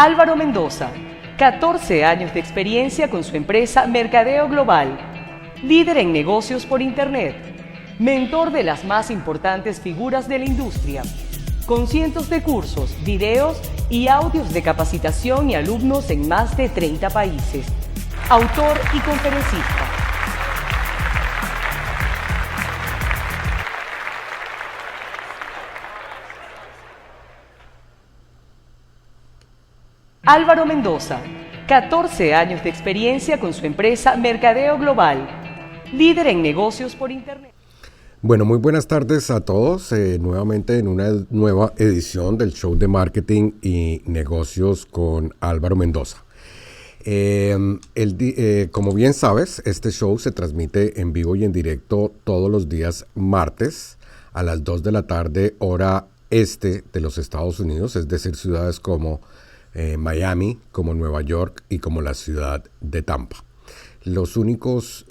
Álvaro Mendoza, 14 años de experiencia con su empresa Mercadeo Global, líder en negocios por Internet, mentor de las más importantes figuras de la industria, con cientos de cursos, videos y audios de capacitación y alumnos en más de 30 países, autor y conferencista. Álvaro Mendoza, 14 años de experiencia con su empresa Mercadeo Global, líder en negocios por Internet. Bueno, muy buenas tardes a todos, nuevamente en una nueva edición del show de marketing y negocios con Álvaro Mendoza. Como bien sabes, este show se transmite en vivo y en directo todos los días martes a las 2 de la tarde, hora este de los Estados Unidos, es decir, ciudades como Miami, como Nueva York y como la ciudad de Tampa. Los únicos,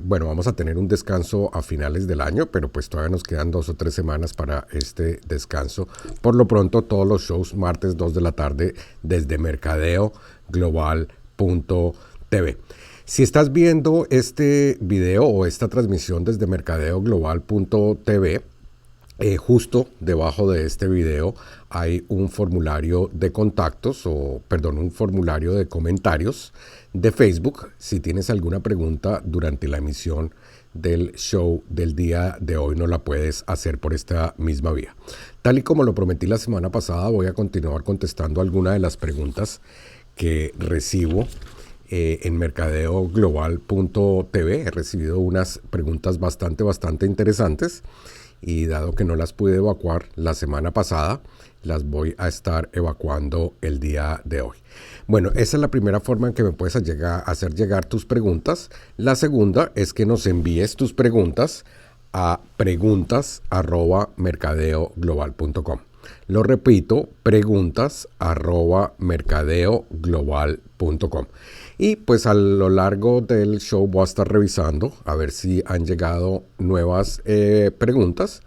vamos a tener un descanso a finales del año, pero pues todavía nos quedan 2 o 3 semanas para este descanso. Por lo pronto, todos los shows martes 2 de la tarde desde mercadeoglobal.tv. Si estás viendo este video o esta transmisión desde mercadeoglobal.tv, justo debajo de este video hay un formulario de contactos un formulario de comentarios de Facebook. Si tienes alguna pregunta durante la emisión del show del día de hoy, no la puedes hacer por esta misma vía. Tal y como lo prometí la semana pasada, voy a continuar contestando algunas de las preguntas que recibo en mercadeoglobal.tv. He recibido unas preguntas bastante interesantes. Y dado que no las pude evacuar la semana pasada, las voy a estar evacuando el día de hoy. Bueno, esa es la primera forma en que me puedes hacer llegar tus preguntas. La segunda es que nos envíes tus preguntas a preguntas@mercadeoglobal.com. Lo repito, preguntas@mercadeoglobal.com. Y pues a lo largo del show voy a estar revisando a ver si han llegado nuevas preguntas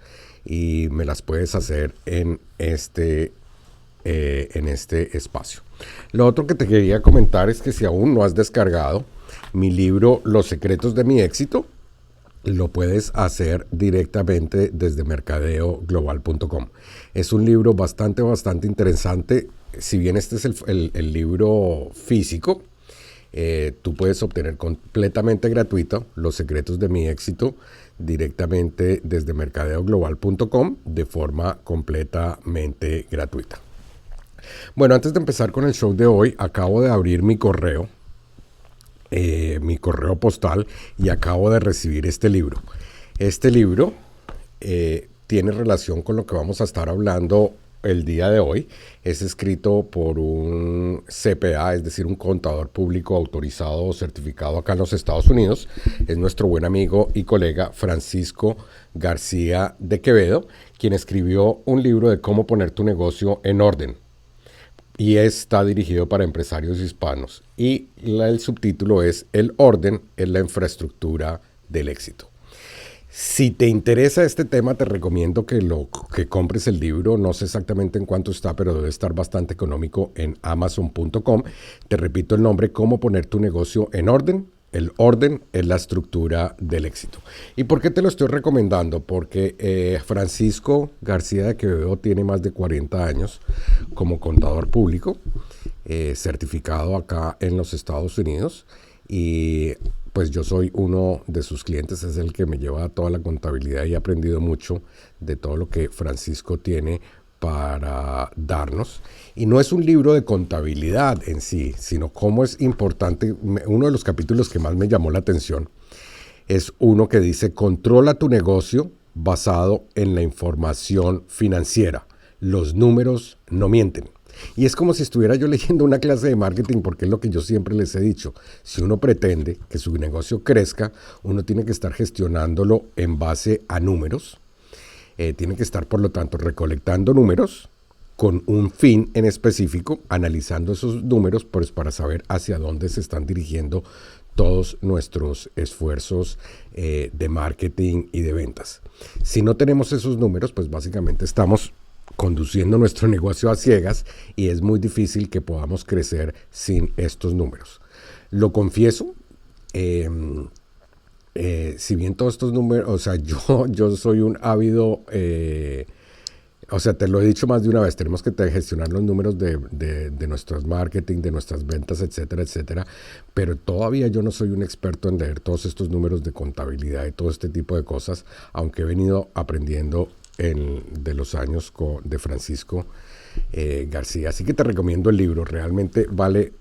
y me las puedes hacer en este espacio. Lo otro que te quería comentar es que si aún no has descargado mi libro Los secretos de mi éxito, lo puedes hacer directamente desde mercadeoglobal.com. Es un libro bastante interesante. Si bien este es el libro físico, tú puedes obtener completamente gratuito Los secretos de mi éxito directamente desde mercadeoglobal.com de forma completamente gratuita. Bueno, antes de empezar con el show de hoy, acabo de abrir mi correo postal y acabo de recibir este libro. Este libro tiene relación con lo que vamos a estar hablando el día de hoy. Es escrito por un CPA, es decir, un contador público autorizado o certificado acá en los Estados Unidos. Es nuestro buen amigo y colega Francisco García de Quevedo, quien escribió un libro de cómo poner tu negocio en orden. Y está dirigido para empresarios hispanos. Y el subtítulo es El orden es la infraestructura del éxito. Si te interesa este tema, te recomiendo que compres el libro. No sé exactamente en cuánto está, pero debe estar bastante económico en amazon.com. Te repito el nombre, Cómo poner tu negocio en orden. El orden es la estructura del éxito. ¿Y por qué te lo estoy recomendando? Porque Francisco García de Quevedo tiene más de 40 años como contador público, certificado acá en los Estados Unidos. Y pues yo soy uno de sus clientes, es el que me lleva toda la contabilidad y he aprendido mucho de todo lo que Francisco tiene para darnos. Y no es un libro de contabilidad en sí, sino cómo es importante. Uno de los capítulos que más me llamó la atención es uno que dice: controla tu negocio basado en la información financiera. Los números no mienten. Y es como si estuviera yo leyendo una clase de marketing, porque es lo que yo siempre les he dicho. Si uno pretende que su negocio crezca, uno tiene que estar gestionándolo en base a números. Tiene que estar, por lo tanto, recolectando números con un fin en específico, analizando esos números pues, para saber hacia dónde se están dirigiendo todos nuestros esfuerzos de marketing y de ventas. Si no tenemos esos números, pues básicamente estamos conduciendo nuestro negocio a ciegas y es muy difícil que podamos crecer sin estos números. Lo confieso, si bien todos estos números, o sea, yo soy un ávido, o sea, te lo he dicho más de una vez, tenemos que gestionar los números de nuestros marketing, de nuestras ventas, etcétera, etcétera, pero todavía yo no soy un experto en leer todos estos números de contabilidad y todo este tipo de cosas, aunque he venido aprendiendo de los años de Francisco García. Así que te recomiendo el libro, realmente vale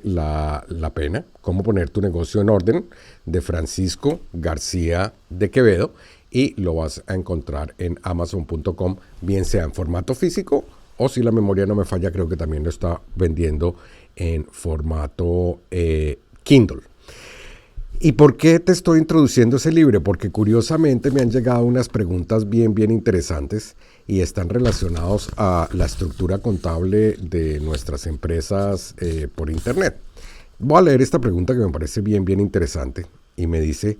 la pena. Cómo poner tu negocio en orden, de Francisco García de Quevedo, y lo vas a encontrar en amazon.com, bien sea en formato físico o, si la memoria no me falla, creo que también lo está vendiendo en formato Kindle. ¿Y por qué te estoy introduciendo ese libro? Porque curiosamente me han llegado unas preguntas bien interesantes y están relacionados a la estructura contable de nuestras empresas por internet. Voy a leer esta pregunta que me parece bien interesante y me dice: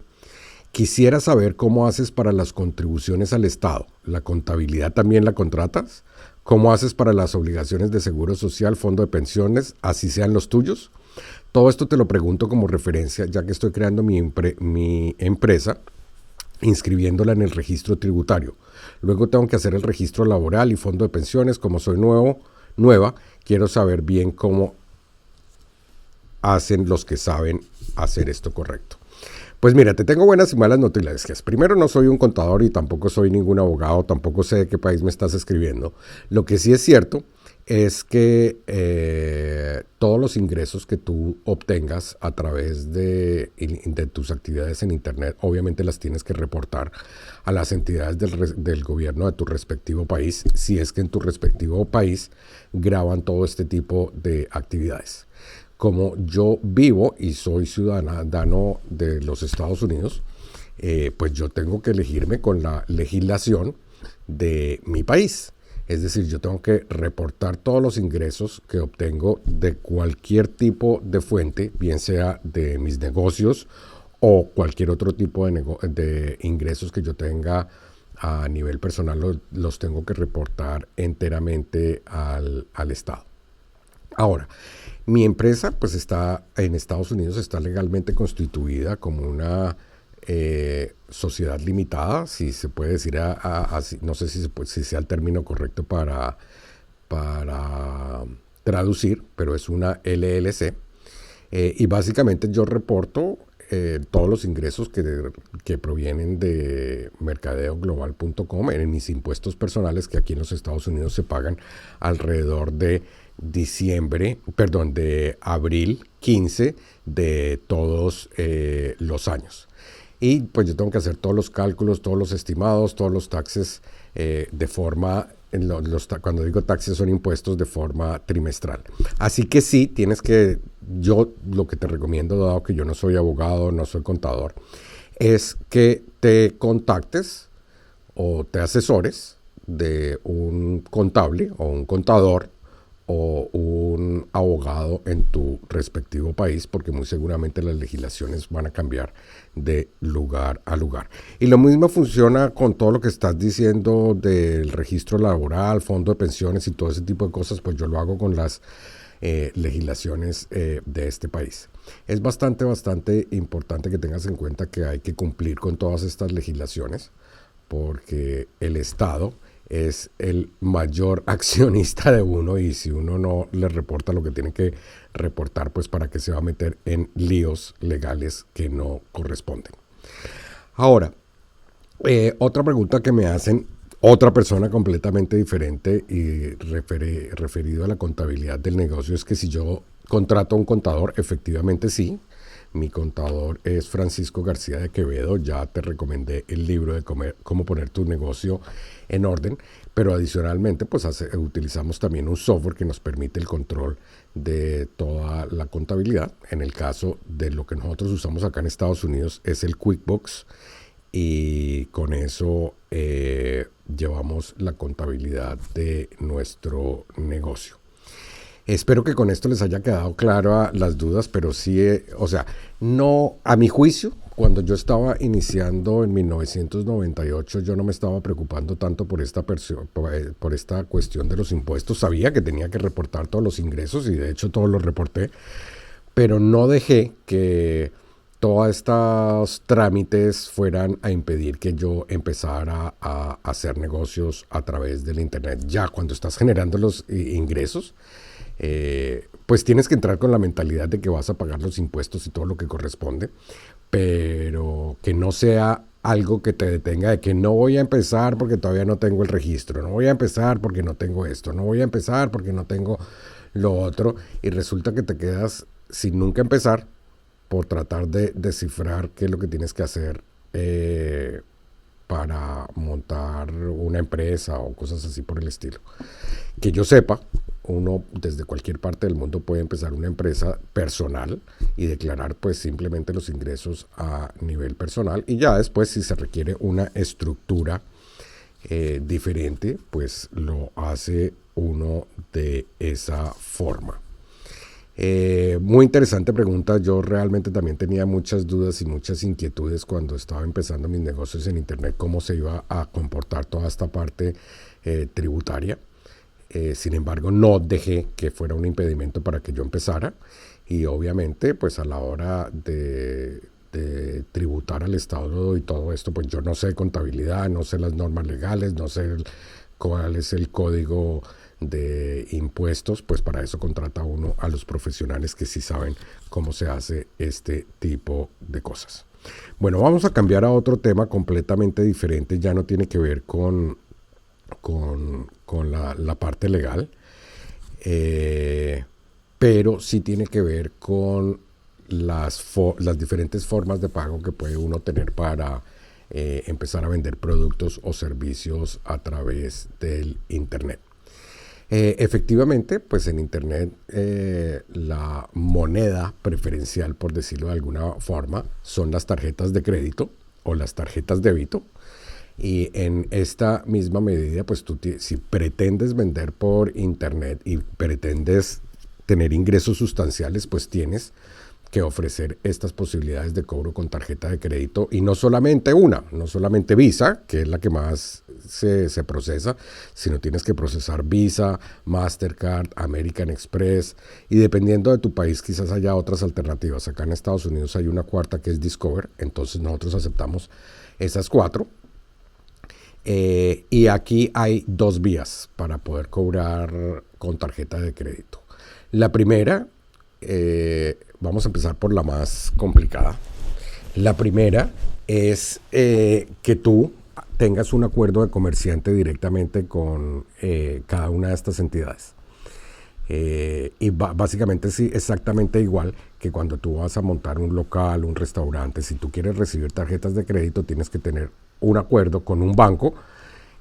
quisiera saber cómo haces para las contribuciones al Estado. ¿La contabilidad también la contratas? ¿Cómo haces para las obligaciones de seguro social, fondo de pensiones, así sean los tuyos? Todo esto te lo pregunto como referencia, ya que estoy creando mi empresa, inscribiéndola en el registro tributario. Luego tengo que hacer el registro laboral y fondo de pensiones. Como soy nueva, quiero saber bien cómo hacen los que saben hacer esto correcto. Pues mira, te tengo buenas y malas noticias. Primero, no soy un contador y tampoco soy ningún abogado, tampoco sé de qué país me estás escribiendo. Lo que sí es cierto es que todos los ingresos que tú obtengas a través de tus actividades en Internet, obviamente las tienes que reportar a las entidades del gobierno de tu respectivo país, si es que en tu respectivo país graban todo este tipo de actividades. Como yo vivo y soy ciudadano de los Estados Unidos, pues yo tengo que elegirme con la legislación de mi país. Es decir, yo tengo que reportar todos los ingresos que obtengo de cualquier tipo de fuente, bien sea de mis negocios o cualquier otro tipo de ingresos que yo tenga a nivel personal, los tengo que reportar enteramente al Estado. Ahora, mi empresa pues está en Estados Unidos, está legalmente constituida como una sociedad limitada, si se puede decir así, no sé si sea el término correcto para traducir, pero es una LLC, y básicamente yo reporto todos los ingresos que provienen de mercadeoglobal.com en mis impuestos personales, que aquí en los Estados Unidos se pagan alrededor de de abril 15 de todos los años. Y pues yo tengo que hacer todos los cálculos, todos los estimados, todos los taxes de forma, cuando digo taxes son impuestos de forma trimestral. Así que sí, yo lo que te recomiendo, dado que yo no soy abogado, no soy contador, es que te contactes o te asesores de un contable o un contador o un abogado en tu respectivo país, porque muy seguramente las legislaciones van a cambiar de lugar a lugar. Y lo mismo funciona con todo lo que estás diciendo del registro laboral, fondo de pensiones y todo ese tipo de cosas, pues yo lo hago con las legislaciones de este país. Es bastante importante que tengas en cuenta que hay que cumplir con todas estas legislaciones, porque el Estado es el mayor accionista de uno, y si uno no le reporta lo que tiene que reportar, pues para qué se va a meter en líos legales que no corresponden. Ahora, otra pregunta que me hacen otra persona completamente diferente y referido a la contabilidad del negocio es que si yo contrato a un contador. Efectivamente sí. Mi contador es Francisco García de Quevedo. Ya te recomendé el libro de cómo poner tu negocio en orden, pero adicionalmente pues utilizamos también un software que nos permite el control de toda la contabilidad. En el caso de lo que nosotros usamos acá en Estados Unidos es el QuickBooks, y con eso llevamos la contabilidad de nuestro negocio. Espero que con esto les haya quedado claras las dudas, pero sí, no, a mi juicio, cuando yo estaba iniciando en 1998, yo no me estaba preocupando tanto por por esta cuestión de los impuestos. Sabía que tenía que reportar todos los ingresos y de hecho todos los reporté, pero no dejé que todos estos trámites fueran a impedir que yo empezara a hacer negocios a través del Internet. Ya cuando estás generando los ingresos, pues tienes que entrar con la mentalidad de que vas a pagar los impuestos y todo lo que corresponde, pero que no sea algo que te detenga de que no voy a empezar porque todavía no tengo el registro, no voy a empezar porque no tengo esto, no voy a empezar porque no tengo lo otro, y resulta que te quedas sin nunca empezar por tratar de descifrar qué es lo que tienes que hacer para montar una empresa o cosas así por el estilo. Que yo sepa, uno desde cualquier parte del mundo puede empezar una empresa personal y declarar pues simplemente los ingresos a nivel personal, y ya después, si se requiere una estructura diferente, pues lo hace uno de esa forma. Muy interesante pregunta. Yo realmente también tenía muchas dudas y muchas inquietudes cuando estaba empezando mis negocios en Internet, cómo se iba a comportar toda esta parte tributaria. Sin embargo, no dejé que fuera un impedimento para que yo empezara, y obviamente pues a la hora de tributar al Estado y todo esto, pues yo no sé contabilidad, no sé las normas legales, no sé cuál es el código de impuestos, pues para eso contrata uno a los profesionales que sí saben cómo se hace este tipo de cosas. Bueno, vamos a cambiar a otro tema completamente diferente. Ya no tiene que ver con la parte legal, pero sí tiene que ver con las diferentes formas de pago que puede uno tener para empezar a vender productos o servicios a través del Internet. Efectivamente, pues en Internet la moneda preferencial, por decirlo de alguna forma, son las tarjetas de crédito o las tarjetas de débito. Y en esta misma medida, pues tú si pretendes vender por Internet y pretendes tener ingresos sustanciales, pues tienes que ofrecer estas posibilidades de cobro con tarjeta de crédito, y no solamente no solamente Visa, que es la que más se procesa, sino tienes que procesar Visa, Mastercard, American Express, y dependiendo de tu país quizás haya otras alternativas. Acá en Estados Unidos hay una cuarta que es Discover, entonces nosotros aceptamos esas 4. Y aquí hay 2 vías para poder cobrar con tarjeta de crédito. La primera, vamos a empezar por la más complicada. La primera es que tú tengas un acuerdo de comerciante directamente con cada una de estas entidades. Y básicamente sí, exactamente igual que cuando tú vas a montar un local, un restaurante. Si tú quieres recibir tarjetas de crédito, tienes que tener un acuerdo con un banco,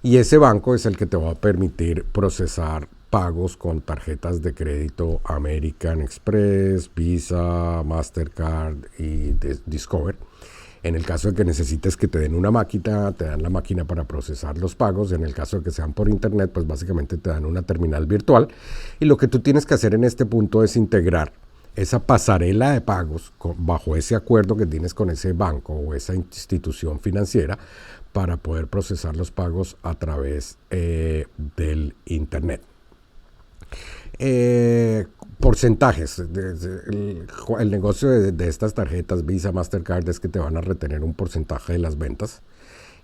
y ese banco es el que te va a permitir procesar pagos con tarjetas de crédito American Express, Visa, Mastercard y Discover. En el caso de que necesites que te den una máquina, te dan la máquina para procesar los pagos. En el caso de que sean por Internet, pues básicamente te dan una terminal virtual. Y lo que tú tienes que hacer en este punto es integrar esa pasarela de pagos bajo ese acuerdo que tienes con ese banco o esa institución financiera para poder procesar los pagos a través del Internet. Porcentajes. El negocio de estas tarjetas Visa, Mastercard es que te van a retener un porcentaje de las ventas,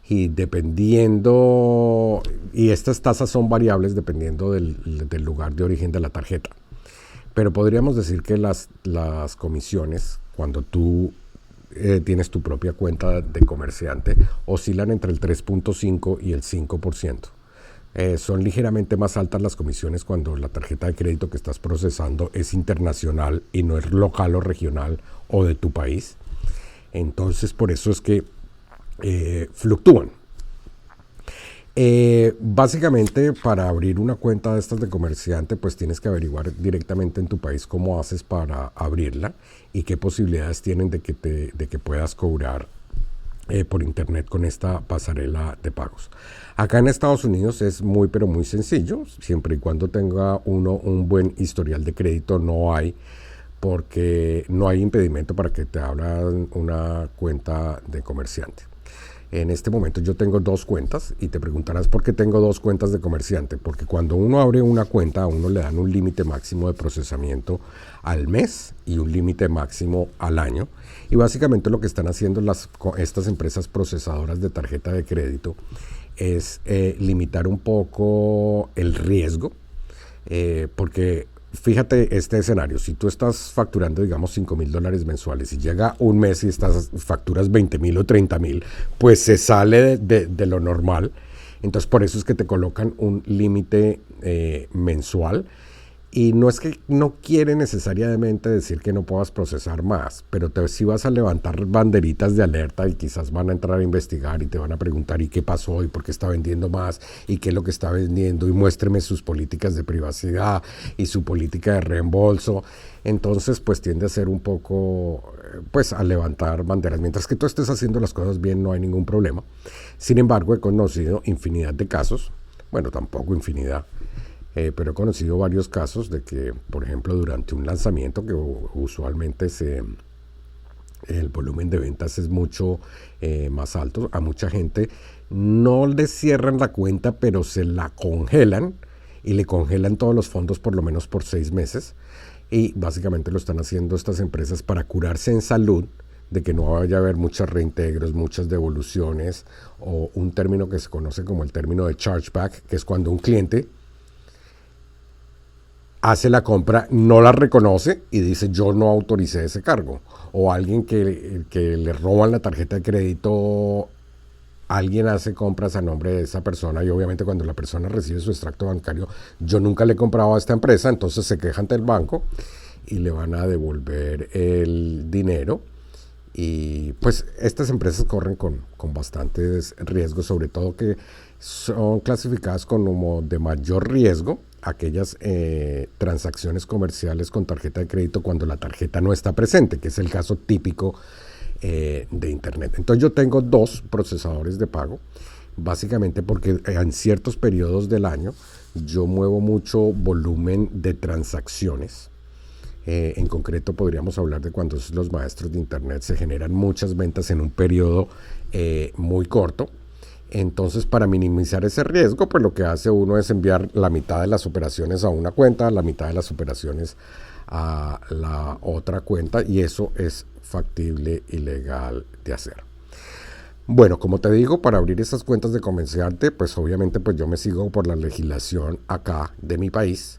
y dependiendo, y estas tasas son variables dependiendo del lugar de origen de la tarjeta. Pero podríamos decir que las comisiones, cuando tú tienes tu propia cuenta de comerciante, oscilan entre el 3.5 y el 5%. Son ligeramente más altas las comisiones cuando la tarjeta de crédito que estás procesando es internacional y no es local o regional o de tu país. Entonces, por eso es que fluctúan. Básicamente, para abrir una cuenta de estas de comerciante, pues tienes que averiguar directamente en tu país cómo haces para abrirla y qué posibilidades tienen de que puedas cobrar por Internet con esta pasarela de pagos. Acá en Estados Unidos es muy, pero muy sencillo. Siempre y cuando tenga uno un buen historial de crédito, no hay porque no hay impedimento para que te abran una cuenta de comerciante. En este momento yo tengo 2 cuentas y te preguntarás por qué tengo 2 cuentas de comerciante. Porque cuando uno abre una cuenta, a uno le dan un límite máximo de procesamiento al mes y un límite máximo al año. Y básicamente lo que están haciendo estas empresas procesadoras de tarjeta de crédito es limitar un poco el riesgo, porque fíjate este escenario: si tú estás facturando, digamos, $5,000 mensuales y llega un mes y facturas 20,000 o 30,000, pues se sale de lo normal. Entonces por eso es que te colocan un límite mensual. Y no es que no quiere necesariamente decir que no puedas procesar más, pero sí vas a levantar banderitas de alerta y quizás van a entrar a investigar y te van a preguntar: ¿y qué pasó? ¿Y por qué está vendiendo más? ¿Y qué es lo que está vendiendo? Y muéstreme sus políticas de privacidad y su política de reembolso. Entonces, pues tiende a ser un poco, pues a levantar banderas. Mientras que tú estés haciendo las cosas bien, no hay ningún problema. Sin embargo, he conocido infinidad de casos, bueno, tampoco infinidad, pero he conocido varios casos de que, por ejemplo, durante un lanzamiento, que usualmente el volumen de ventas es mucho más alto, a mucha gente no le cierran la cuenta, pero se la congelan y le congelan todos los fondos por lo menos por 6 meses. Y básicamente lo están haciendo estas empresas para curarse en salud de que no vaya a haber muchos reintegros, muchas devoluciones, o un término que se conoce como el término de chargeback, que es cuando un cliente hace la compra, no la reconoce y dice: yo no autoricé ese cargo. O alguien que le roban la tarjeta de crédito, alguien hace compras a nombre de esa persona y obviamente cuando la persona recibe su extracto bancario: yo nunca le he comprado a esta empresa. Entonces se queja ante el banco y le van a devolver el dinero. Y pues estas empresas corren con bastantes riesgos, sobre todo que son clasificadas como de mayor riesgo aquellas transacciones comerciales con tarjeta de crédito cuando la tarjeta no está presente, que es el caso típico de Internet. Entonces yo tengo 2 procesadores de pago, básicamente porque en ciertos periodos del año yo muevo mucho volumen de transacciones. En concreto podríamos hablar de cuando los maestros de Internet se generan muchas ventas en un periodo muy corto. Entonces, para minimizar ese riesgo, pues lo que hace uno es enviar la mitad de las operaciones a una cuenta, la mitad de las operaciones a la otra cuenta, y eso es factible y legal de hacer. Bueno, como te digo, para abrir esas cuentas de comerciante, pues obviamente pues yo me sigo por la legislación acá de mi país.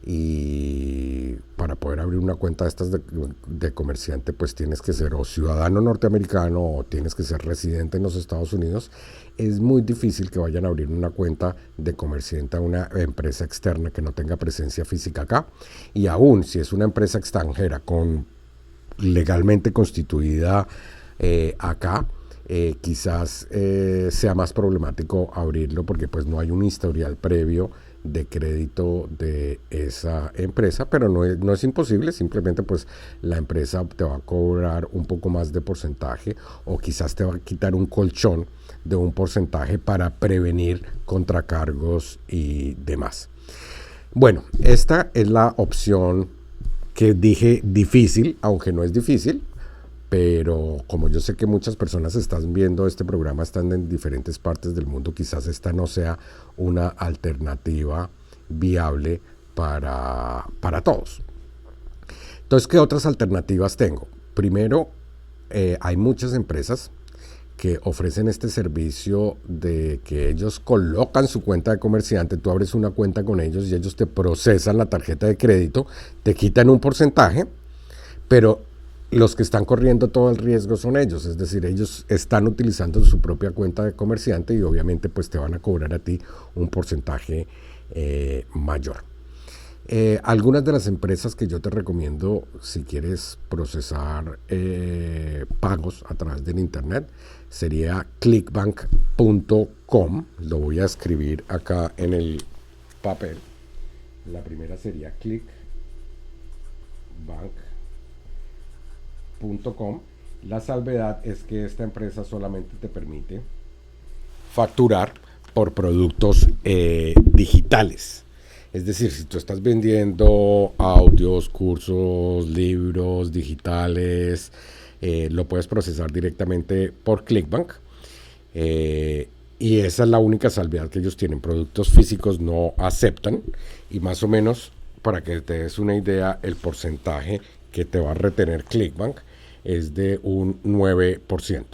Y para poder abrir una cuenta de estas de comerciante, pues tienes que ser o ciudadano norteamericano o tienes que ser residente en los Estados Unidos. Es muy difícil que vayan a abrir una cuenta de comerciante a una empresa externa que no tenga presencia física acá. Y aún si es una empresa extranjera legalmente constituida acá, quizás sea más problemático abrirlo porque pues no hay un historial previo de crédito de esa empresa, pero no es imposible. Simplemente pues la empresa te va a cobrar un poco más de porcentaje o quizás te va a quitar un colchón de un porcentaje para prevenir contracargos y demás. Bueno, esta es la opción que dije difícil, aunque no es difícil. Pero como yo sé que muchas personas están viendo este programa, están en diferentes partes del mundo, quizás esta no sea una alternativa viable para todos. Entonces, ¿qué otras alternativas tengo? Primero, hay muchas empresas que ofrecen este servicio de que ellos colocan su cuenta de comerciante, tú abres una cuenta con ellos y ellos te procesan la tarjeta de crédito, te quitan un porcentaje, pero los que están corriendo todo el riesgo son ellos, es decir, ellos están utilizando su propia cuenta de comerciante y obviamente pues te van a cobrar a ti un porcentaje mayor. Algunas de las empresas que yo te recomiendo si quieres procesar pagos a través del internet sería clickbank.com. Lo voy a escribir acá en el papel. La primera sería clickbank.com. La salvedad es que esta empresa solamente te permite facturar por productos digitales. Es decir, si tú estás vendiendo audios, cursos, libros digitales, lo puedes procesar directamente por ClickBank. Y esa es la única salvedad que ellos tienen. Productos físicos no aceptan. Y más o menos, para que te des una idea, el porcentaje que te va a retener ClickBank es de un 9%.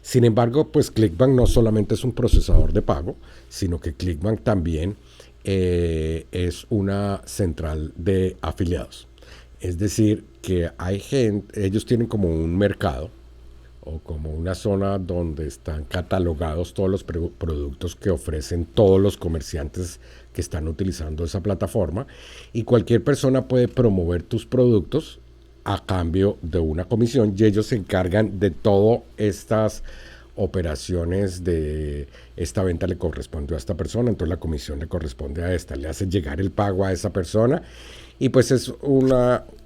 Sin embargo, pues ClickBank no solamente es un procesador de pago, sino que ClickBank también es una central de afiliados. Es decir, que hay gente, ellos tienen como un mercado o como una zona donde están catalogados todos los productos que ofrecen todos los comerciantes que están utilizando esa plataforma, y cualquier persona puede promover tus productos a cambio de una comisión, y ellos se encargan de todas estas operaciones de esta venta le correspondió a esta persona, entonces la comisión le corresponde a esta, le hace llegar el pago a esa persona, y pues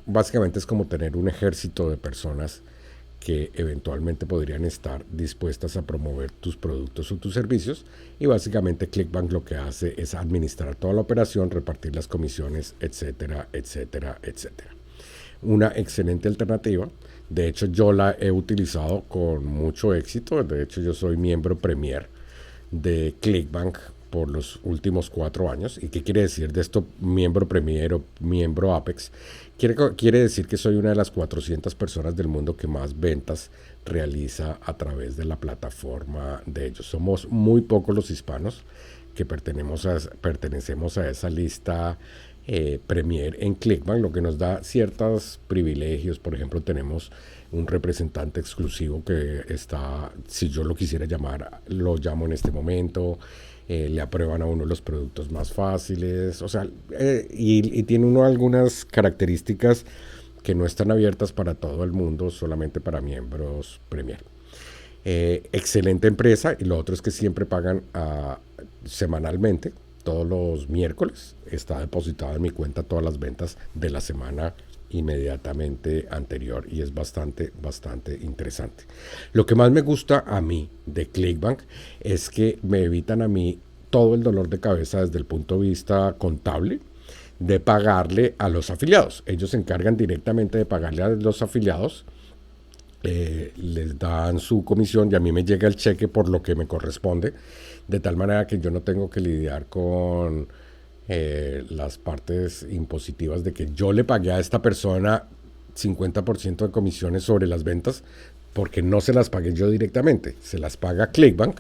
básicamente es como tener un ejército de personas que eventualmente podrían estar dispuestas a promover tus productos o tus servicios, y básicamente ClickBank lo que hace es administrar toda la operación, repartir las comisiones, etcétera, etcétera, etcétera. Una excelente alternativa. De hecho, yo la he utilizado con mucho éxito. De hecho, yo soy miembro Premier de ClickBank por los últimos 4 años. ¿Y qué quiere decir de esto, miembro Premier o miembro Apex? Quiere decir que soy una de las 400 personas del mundo que más ventas realiza a través de la plataforma de ellos. Somos muy pocos los hispanos que pertenecemos a esa lista Premier en ClickBank, lo que nos da ciertos privilegios. Por ejemplo, tenemos un representante exclusivo que está, si yo lo quisiera llamar, lo llamo en este momento. Le aprueban a uno los productos más fáciles, o sea, y tiene uno algunas características que no están abiertas para todo el mundo, solamente para miembros Premier. Excelente empresa, y lo otro es que siempre pagan semanalmente, todos los miércoles está depositada en mi cuenta todas las ventas de la semana inmediatamente anterior, y es bastante interesante. Lo que más me gusta a mí de ClickBank es que me evitan a mí todo el dolor de cabeza desde el punto de vista contable de pagarle a los afiliados. Ellos se encargan directamente de pagarle a los afiliados, les dan su comisión y a mí me llega el cheque por lo que me corresponde, de tal manera que yo no tengo que lidiar con las partes impositivas de que yo le pagué a esta persona 50% de comisiones sobre las ventas, porque no se las pagué yo directamente, se las paga ClickBank.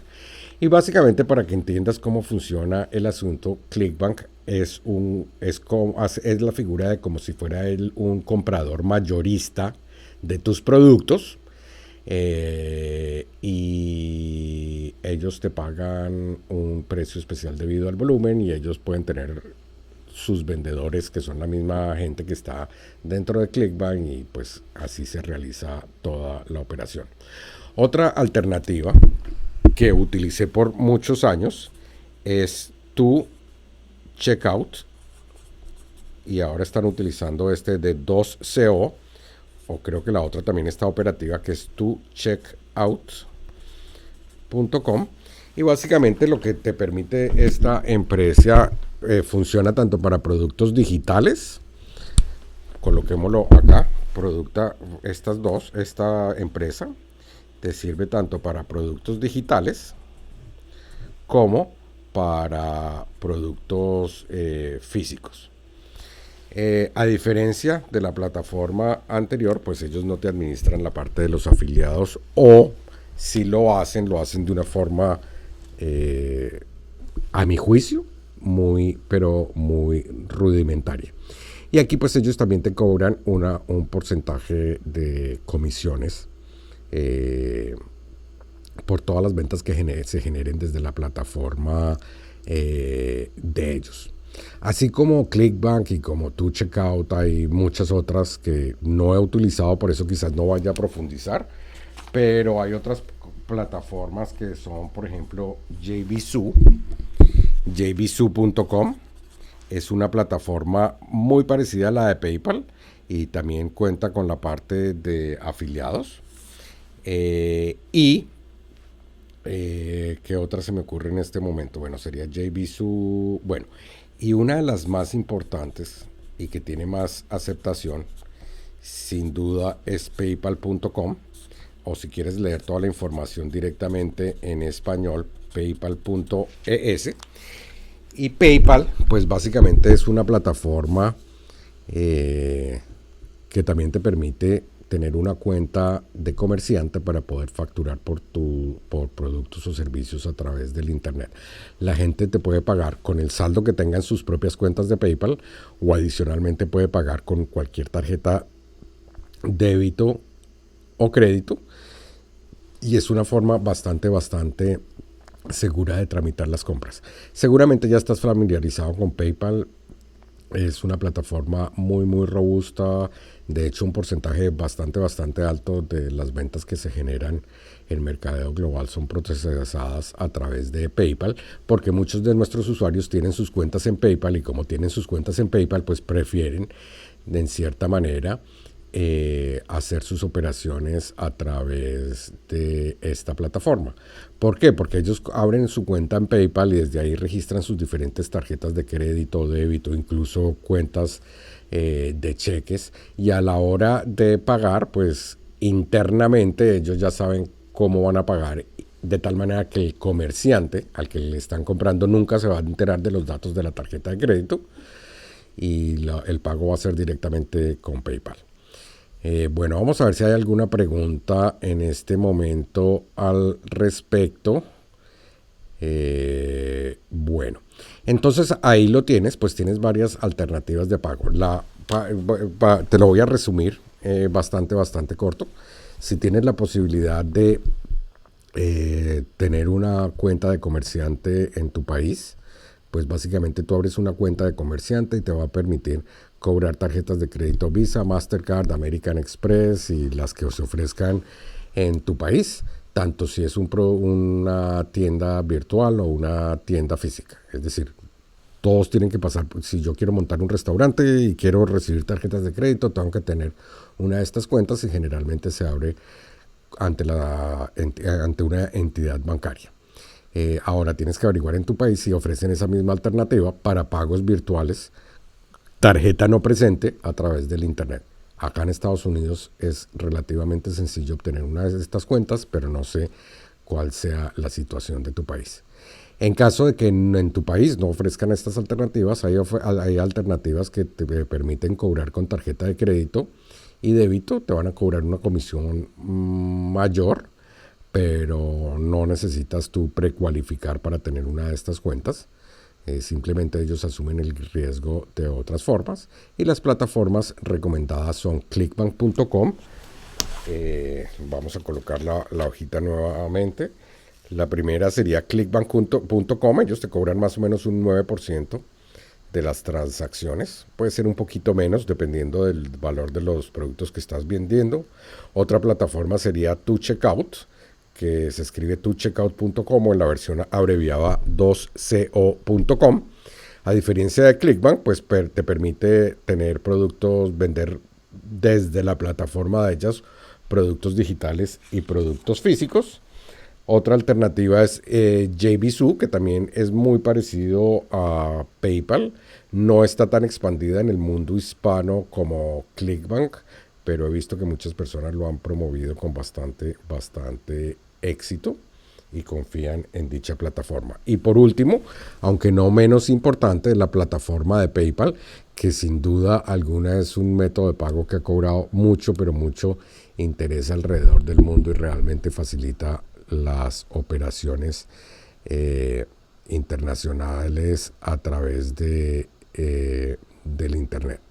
Y básicamente, para que entiendas cómo funciona el asunto, ClickBank es la figura de como si fuera un comprador mayorista de tus productos, y ellos te pagan un precio especial debido al volumen, y ellos pueden tener sus vendedores que son la misma gente que está dentro de ClickBank, y pues así se realiza toda la operación. Otra alternativa que utilicé por muchos años es tu Checkout, y ahora están utilizando este de 2CO, o creo que la otra también está operativa, que es tucheckout.com, y básicamente lo que te permite esta empresa funciona tanto para productos digitales, coloquémoslo acá, esta empresa te sirve tanto para productos digitales como para productos físicos. A diferencia de la plataforma anterior, pues ellos no te administran la parte de los afiliados, o si lo hacen de una forma, a mi juicio, muy rudimentaria. Y aquí pues ellos también te cobran un porcentaje de comisiones por todas las ventas que se generen desde la plataforma de ellos. Así como ClickBank y como tu Checkout, hay muchas otras que no he utilizado, por eso quizás no vaya a profundizar, pero hay otras plataformas que son, por ejemplo, jbsu.com. Es una plataforma muy parecida a la de PayPal y también cuenta con la parte de afiliados. ¿Qué otra se me ocurre en este momento? Bueno, sería JBSU. Bueno, Y una de las más importantes y que tiene más aceptación, sin duda, es paypal.com, o si quieres leer toda la información directamente en español, paypal.es. Y PayPal, pues básicamente es una plataforma que también te permite tener una cuenta de comerciante para poder facturar por productos o servicios a través del internet. La gente te puede pagar con el saldo que tenga en sus propias cuentas de PayPal, o adicionalmente puede pagar con cualquier tarjeta débito o crédito, y es una forma bastante segura de tramitar las compras. Seguramente ya estás familiarizado con PayPal. Es una plataforma muy robusta. De hecho, un porcentaje bastante alto de las ventas que se generan en mercadeo global son procesadas a través de PayPal, porque muchos de nuestros usuarios tienen sus cuentas en PayPal, y como tienen sus cuentas en PayPal, pues prefieren, en cierta manera, hacer sus operaciones a través de esta plataforma. ¿Por qué? Porque ellos abren su cuenta en PayPal y desde ahí registran sus diferentes tarjetas de crédito, débito, incluso cuentas de cheques, y a la hora de pagar, pues internamente ellos ya saben cómo van a pagar, de tal manera que el comerciante al que le están comprando nunca se va a enterar de los datos de la tarjeta de crédito, y el pago va a ser directamente con PayPal. Bueno, vamos a ver si hay alguna pregunta en este momento al respecto. Bueno, entonces ahí lo tienes, pues tienes varias alternativas de pago. Te lo voy a resumir bastante corto. Si tienes la posibilidad de tener una cuenta de comerciante en tu país, pues básicamente tú abres una cuenta de comerciante y te va a permitir cobrar tarjetas de crédito Visa, Mastercard, American Express y las que se ofrezcan en tu país, tanto si es una tienda virtual o una tienda física. Es decir, todos tienen que pasar. Si yo quiero montar un restaurante y quiero recibir tarjetas de crédito, tengo que tener una de estas cuentas, y generalmente se abre ante una entidad bancaria. Ahora tienes que averiguar en tu país si ofrecen esa misma alternativa para pagos virtuales, tarjeta no presente, a través del internet. Acá en Estados Unidos es relativamente sencillo obtener una de estas cuentas, pero no sé cuál sea la situación de tu país. En caso de que en tu país no ofrezcan estas alternativas, hay alternativas que te permiten cobrar con tarjeta de crédito y débito. Te van a cobrar una comisión mayor, pero no necesitas tú precualificar para tener una de estas cuentas. Simplemente ellos asumen el riesgo de otras formas, y las plataformas recomendadas son clickbank.com. Vamos a colocar la hojita nuevamente. La primera sería clickbank.com. Ellos te cobran más o menos un 9% de las transacciones. Puede ser un poquito menos dependiendo del valor de los productos que estás vendiendo. Otra plataforma sería ToCheckout, que se escribe tocheckout.com, o en la versión abreviada 2co.com. A diferencia de Clickbank, pues te permite tener productos, vender desde la plataforma de ellas productos digitales y productos físicos. Otra alternativa es JBSU, que también es muy parecido a PayPal. No está tan expandida en el mundo hispano como Clickbank, pero he visto que muchas personas lo han promovido con bastante éxito y confían en dicha plataforma. Y por último, aunque no menos importante, la plataforma de PayPal, que sin duda alguna es un método de pago que ha cobrado mucho interés alrededor del mundo y realmente facilita las operaciones internacionales a través del internet.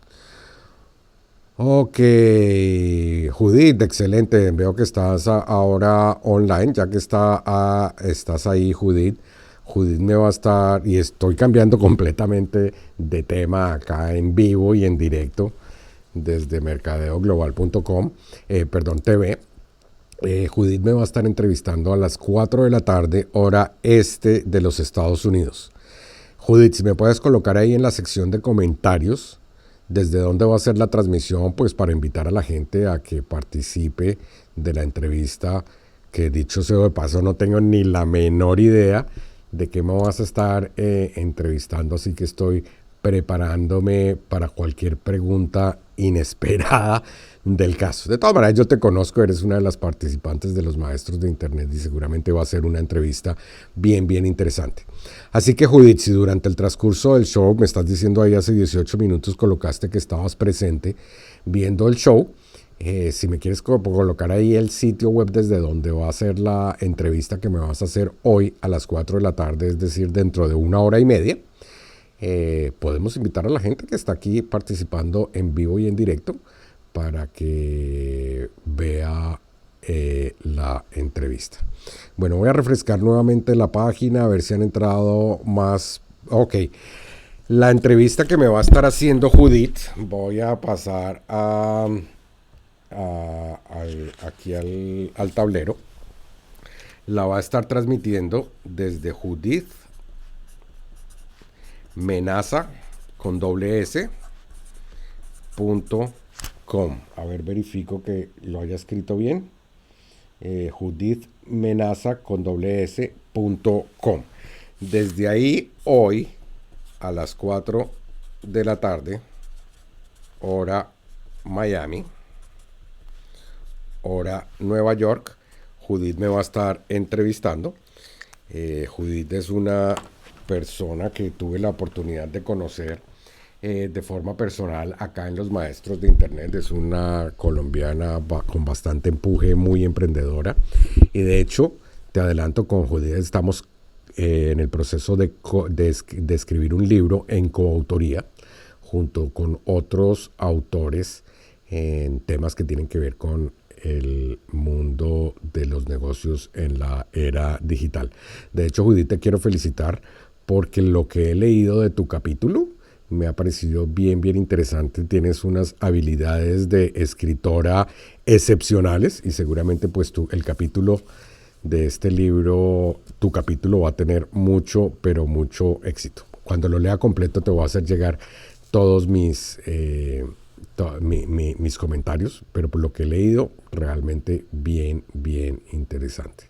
Ok, Judith, excelente. Veo que estás ahora online, ya que estás ahí, Judith. Judith me va a estar, y estoy cambiando completamente de tema acá en vivo y en directo desde mercadeoglobal.com, TV. Judith me va a estar entrevistando a las 4 de la tarde, hora este de los Estados Unidos. Judith, si me puedes colocar ahí en la sección de comentarios desde dónde va a ser la transmisión, pues para invitar a la gente a que participe de la entrevista, que dicho sea de paso no tengo ni la menor idea de qué me vas a estar entrevistando, así que estoy preparándome para cualquier pregunta inesperada del caso. De todas maneras, yo te conozco, eres una de las participantes de los maestros de Internet y seguramente va a ser una entrevista bien interesante. Así que Judith, si durante el transcurso del show, me estás diciendo ahí hace 18 minutos colocaste que estabas presente viendo el show, si me quieres colocar ahí el sitio web desde donde va a ser la entrevista que me vas a hacer hoy a las 4 de la tarde, es decir, dentro de 1 hora y media, podemos invitar a la gente que está aquí participando en vivo y en directo para que vea la entrevista. Bueno, voy a refrescar nuevamente la página a ver si han entrado más. Ok, la entrevista que me va a estar haciendo Judith, voy a pasar aquí al tablero. La va a estar transmitiendo desde Judith Menaza con doble s.com. A ver, verifico que lo haya escrito bien. Judith Menaza con doble s.com. Desde ahí, hoy a las 4 de la tarde, hora Miami, hora Nueva York, Judith me va a estar entrevistando. Judith es una persona que tuve la oportunidad de conocer de forma personal acá en Los Maestros de Internet. Es una colombiana con bastante empuje, muy emprendedora, y de hecho te adelanto, con Judith estamos en el proceso de escribir un libro en coautoría junto con otros autores en temas que tienen que ver con el mundo de los negocios en la era digital. De hecho, Judith, te quiero felicitar porque lo que he leído de tu capítulo me ha parecido bien interesante. Tienes unas habilidades de escritora excepcionales y seguramente pues el capítulo de este libro, tu capítulo va a tener mucho, pero mucho éxito. Cuando lo lea completo te voy a hacer llegar todos mis comentarios, pero por lo que he leído, realmente bien interesante.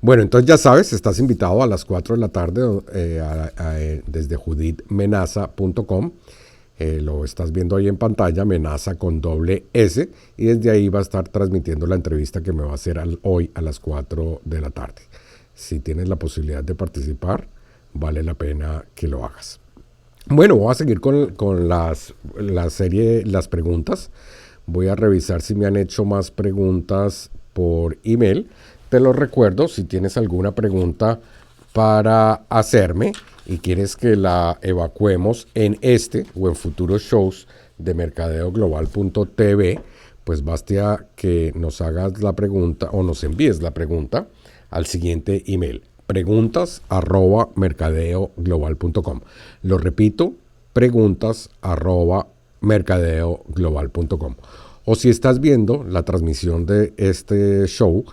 Bueno, entonces ya sabes, estás invitado a las 4 de la tarde desde judithmenaza.com. Lo estás viendo ahí en pantalla, Menaza con doble S, y desde ahí va a estar transmitiendo la entrevista que me va a hacer hoy a las 4 de la tarde. Si tienes la posibilidad de participar, vale la pena que lo hagas. Bueno, voy a seguir con la serie, las preguntas. Voy a revisar si me han hecho más preguntas por email. Te lo recuerdo, si tienes alguna pregunta para hacerme y quieres que la evacuemos en este o en futuros shows de mercadeoglobal.tv, pues basta que nos hagas la pregunta o nos envíes la pregunta al siguiente email: preguntas@mercadeoglobal.com. Lo repito, preguntas@mercadeoglobal.com. O si estás viendo la transmisión de este show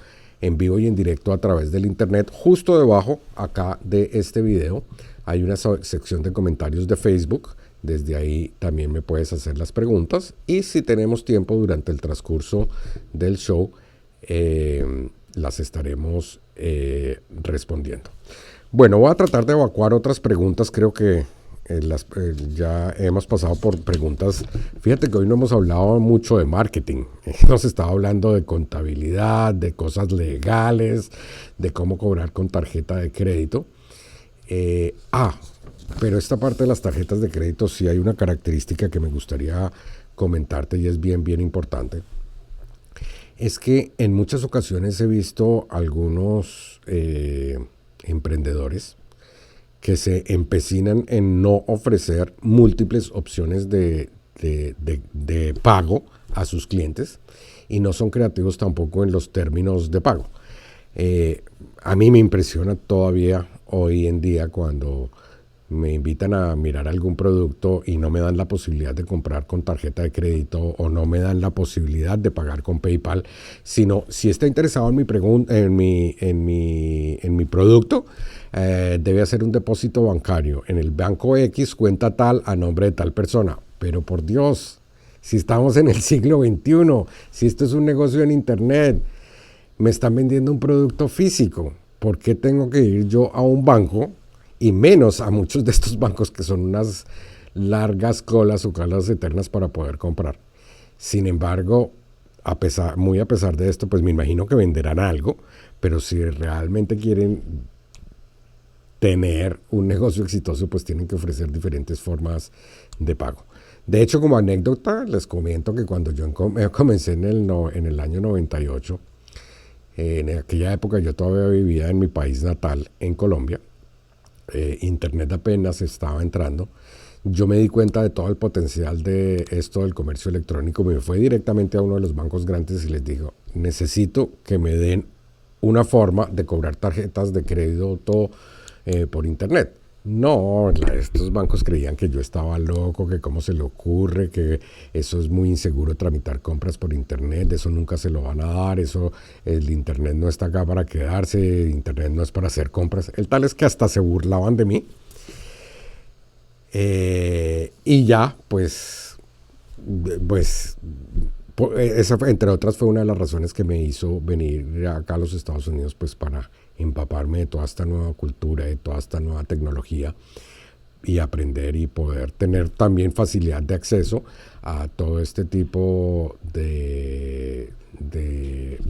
en vivo y en directo a través del internet, justo debajo acá de este video hay una sección de comentarios de Facebook. Desde ahí también me puedes hacer las preguntas, y si tenemos tiempo durante el transcurso del show, las estaremos respondiendo. Bueno, voy a tratar de evacuar otras preguntas. Creo que ya hemos pasado por preguntas. Fíjate que hoy no hemos hablado mucho de marketing. Nos estaba hablando de contabilidad, de cosas legales, de cómo cobrar con tarjeta de crédito. Pero esta parte de las tarjetas de crédito, sí hay una característica que me gustaría comentarte y es bien importante. Es que en muchas ocasiones he visto algunos emprendedores que se empecinan en no ofrecer múltiples opciones de pago a sus clientes, y no son creativos tampoco en los términos de pago. A mí me impresiona todavía hoy en día cuando me invitan a mirar algún producto y no me dan la posibilidad de comprar con tarjeta de crédito o no me dan la posibilidad de pagar con PayPal, sino si está interesado en mi producto, debe hacer un depósito bancario en el banco X, cuenta tal, a nombre de tal persona. Pero por Dios, si estamos en el siglo XXI, si esto es un negocio en internet, me están vendiendo un producto físico, ¿por qué tengo que ir yo a un banco? Y menos a muchos de estos bancos que son unas largas colas o colas eternas para poder comprar. Sin embargo, muy a pesar de esto, pues me imagino que venderán algo, pero si realmente quieren tener un negocio exitoso, pues tienen que ofrecer diferentes formas de pago. De hecho, como anécdota, les comento que cuando yo comencé en el año 98, en aquella época yo todavía vivía en mi país natal, en Colombia. Internet apenas estaba entrando. Yo me di cuenta de todo el potencial de esto del comercio electrónico. Me fui directamente a uno de los bancos grandes y les digo, necesito que me den una forma de cobrar tarjetas de crédito por internet. No, estos bancos creían que yo estaba loco, que cómo se le ocurre, que eso es muy inseguro tramitar compras por internet, eso nunca se lo van a dar, el internet no está acá para quedarse, el internet no es para hacer compras. El tal es que hasta se burlaban de mí. Y ya, pues esa entre otras fue una de las razones que me hizo venir acá a los Estados Unidos, pues para empaparme de toda esta nueva cultura, de toda esta nueva tecnología y aprender y poder tener también facilidad de acceso a todo este tipo de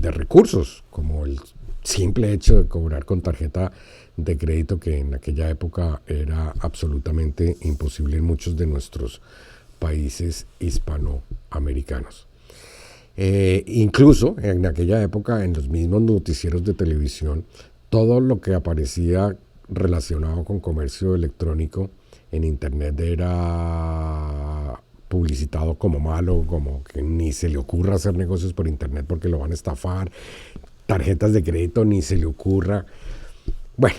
recursos, como el simple hecho de cobrar con tarjeta de crédito, que en aquella época era absolutamente imposible en muchos de nuestros países hispanoamericanos. Incluso en aquella época, en los mismos noticieros de televisión, todo lo que aparecía relacionado con comercio electrónico en internet era publicitado como malo, como que ni se le ocurra hacer negocios por internet porque lo van a estafar, tarjetas de crédito ni se le ocurra. Bueno,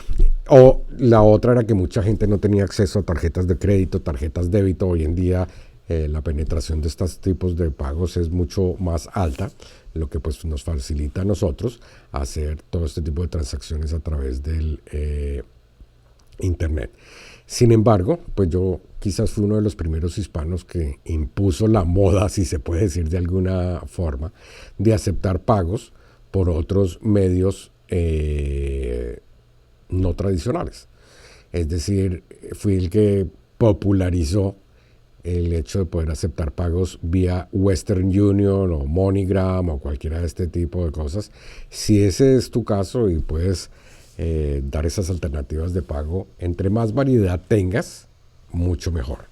o la otra era que mucha gente no tenía acceso a tarjetas de crédito, tarjetas débito. Hoy en día la penetración de estos tipos de pagos es mucho más alta, lo que pues nos facilita a nosotros hacer todo este tipo de transacciones a través del internet. Sin embargo, pues yo quizás fui uno de los primeros hispanos que impuso la moda, si se puede decir de alguna forma, de aceptar pagos por otros medios no tradicionales. Es decir, fui el que popularizó el hecho de poder aceptar pagos vía Western Union o MoneyGram o cualquiera de este tipo de cosas. Si ese es tu caso y puedes dar esas alternativas de pago, entre más variedad tengas, mucho mejor.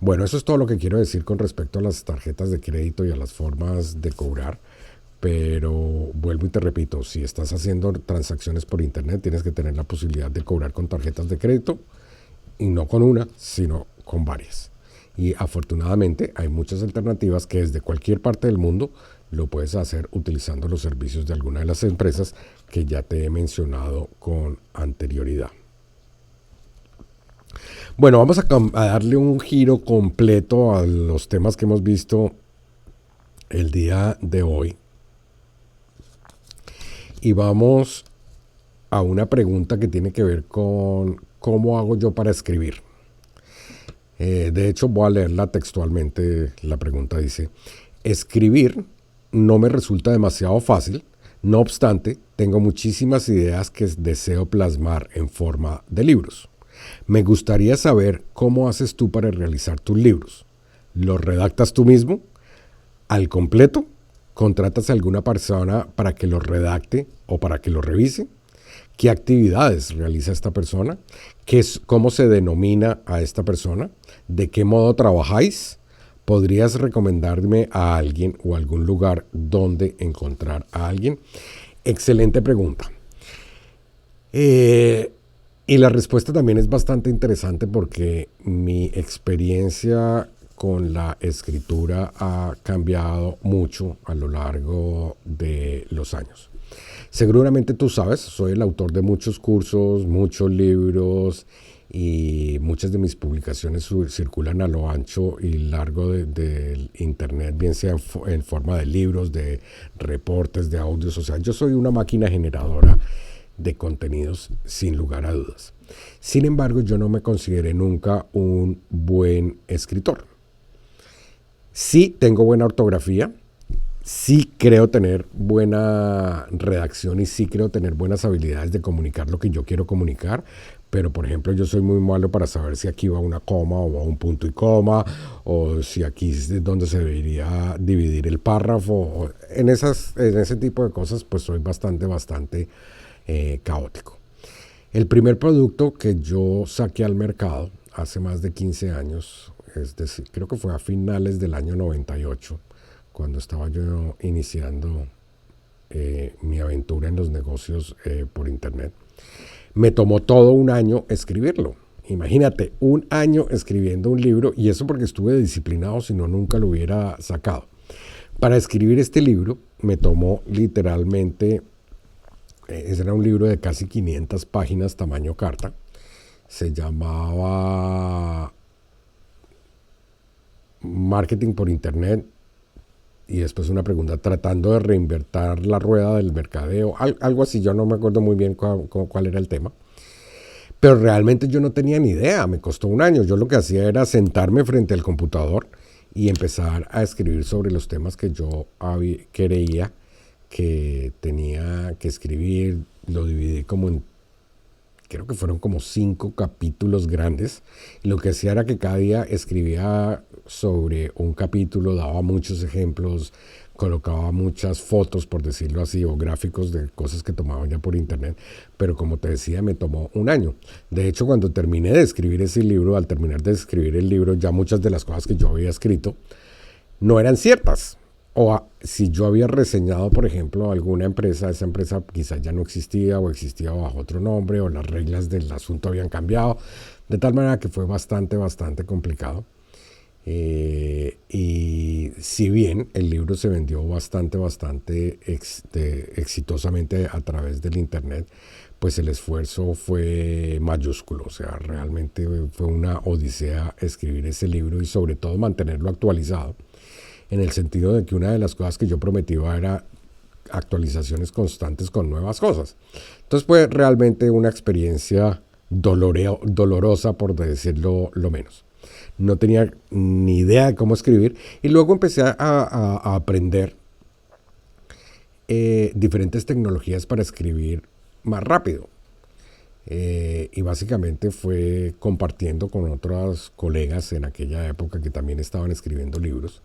Bueno, eso es todo lo que quiero decir con respecto a las tarjetas de crédito y a las formas de cobrar. Pero vuelvo y te repito, si estás haciendo transacciones por internet, tienes que tener la posibilidad de cobrar con tarjetas de crédito, y no con una, sino con varias. Y afortunadamente hay muchas alternativas que desde cualquier parte del mundo lo puedes hacer utilizando los servicios de alguna de las empresas que ya te he mencionado con anterioridad. Bueno, vamos a darle un giro completo a los temas que hemos visto el día de hoy. Y vamos a una pregunta que tiene que ver con cómo hago yo para escribir. De hecho, voy a leerla textualmente. La pregunta dice: escribir no me resulta demasiado fácil, no obstante, tengo muchísimas ideas que deseo plasmar en forma de libros. Me gustaría saber cómo haces tú para realizar tus libros. ¿Los redactas tú mismo? ¿Al completo? ¿Contratas a alguna persona para que los redacte o para que los revise? ¿Qué actividades realiza esta persona? ¿Cómo se denomina a esta persona? ¿De qué modo trabajáis? ¿Podrías recomendarme a alguien o algún lugar donde encontrar a alguien? Excelente pregunta. Y la respuesta también es bastante interesante porque mi experiencia con la escritura ha cambiado mucho a lo largo de los años. Seguramente tú sabes, soy el autor de muchos cursos, muchos libros, y muchas de mis publicaciones circulan a lo ancho y largo del internet, bien sea en forma de libros, de reportes, de audios. O sea, yo soy una máquina generadora de contenidos sin lugar a dudas. Sin embargo, yo no me consideré nunca un buen escritor. Sí tengo buena ortografía, sí creo tener buena redacción y sí creo tener buenas habilidades de comunicar lo que yo quiero comunicar, Pero, por ejemplo, yo soy muy malo para saber si aquí va una coma o va un punto y coma, o si aquí es donde se debería dividir el párrafo. En ese tipo de cosas, pues soy bastante caótico. El primer producto que yo saqué al mercado hace más de 15 años, es decir, creo que fue a finales del año 98, cuando estaba yo iniciando mi aventura en los negocios por internet. Me tomó todo un año escribirlo. Imagínate, un año escribiendo un libro, y eso porque estuve disciplinado, si no nunca lo hubiera sacado. Para escribir este libro me tomó literalmente, era un libro de casi 500 páginas tamaño carta. Se llamaba Marketing por Internet, y después una pregunta tratando de reinventar la rueda del mercadeo, algo así. Yo no me acuerdo muy bien cuál era el tema, pero realmente yo no tenía ni idea. Me costó un año. Yo lo que hacía era sentarme frente al computador y empezar a escribir sobre los temas que yo creía que tenía que escribir. Lo dividí como en, creo que fueron como 5 capítulos grandes. Y lo que hacía era que cada día escribía sobre un capítulo, daba muchos ejemplos, colocaba muchas fotos, por decirlo así, o gráficos de cosas que tomaba ya por internet. Pero como te decía, me tomó un año. De hecho, cuando terminé de escribir ese libro, al terminar de escribir el libro, ya muchas de las cosas que yo había escrito no eran ciertas. O si yo había reseñado, por ejemplo, alguna empresa, esa empresa quizás ya no existía o existía bajo otro nombre, o las reglas del asunto habían cambiado, de tal manera que fue bastante complicado. Y si bien el libro se vendió bastante exitosamente a través del internet, pues el esfuerzo fue mayúsculo. O sea, realmente fue una odisea escribir ese libro y sobre todo mantenerlo actualizado, en el sentido de que una de las cosas que yo prometía era actualizaciones constantes con nuevas cosas. Entonces fue realmente una experiencia dolorosa, por decirlo lo menos. No tenía ni idea de cómo escribir, y luego empecé a aprender diferentes tecnologías para escribir más rápido. Y básicamente fue compartiendo con otros colegas en aquella época que también estaban escribiendo libros.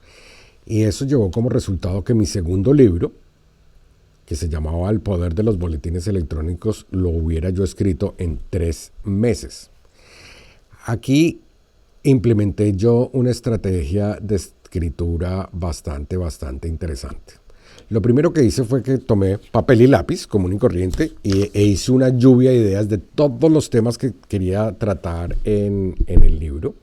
Y eso llevó como resultado que mi segundo libro, que se llamaba El poder de los boletines electrónicos, lo hubiera yo escrito en 3 meses. Aquí implementé yo una estrategia de escritura bastante interesante. Lo primero que hice fue que tomé papel y lápiz común y corriente e hice una lluvia de ideas de todos los temas que quería tratar en el libro.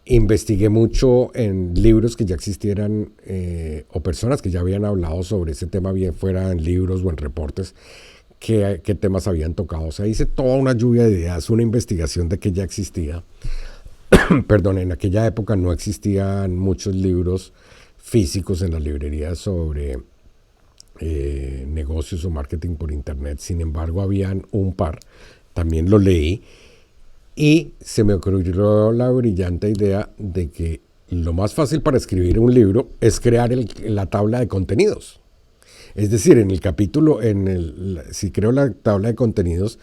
Investigué mucho en libros que ya existieran o personas que ya habían hablado sobre ese tema, bien fuera en libros o en reportes, qué temas habían tocado. O sea, hice toda una lluvia de ideas, una investigación de que ya existía. Perdón, en aquella época no existían muchos libros físicos en las librerías sobre negocios o marketing por internet. Sin embargo, habían un par. También lo leí. Y se me ocurrió la brillante idea de que lo más fácil para escribir un libro es crear la tabla de contenidos. Es decir, en el capítulo, si creo la tabla de contenidos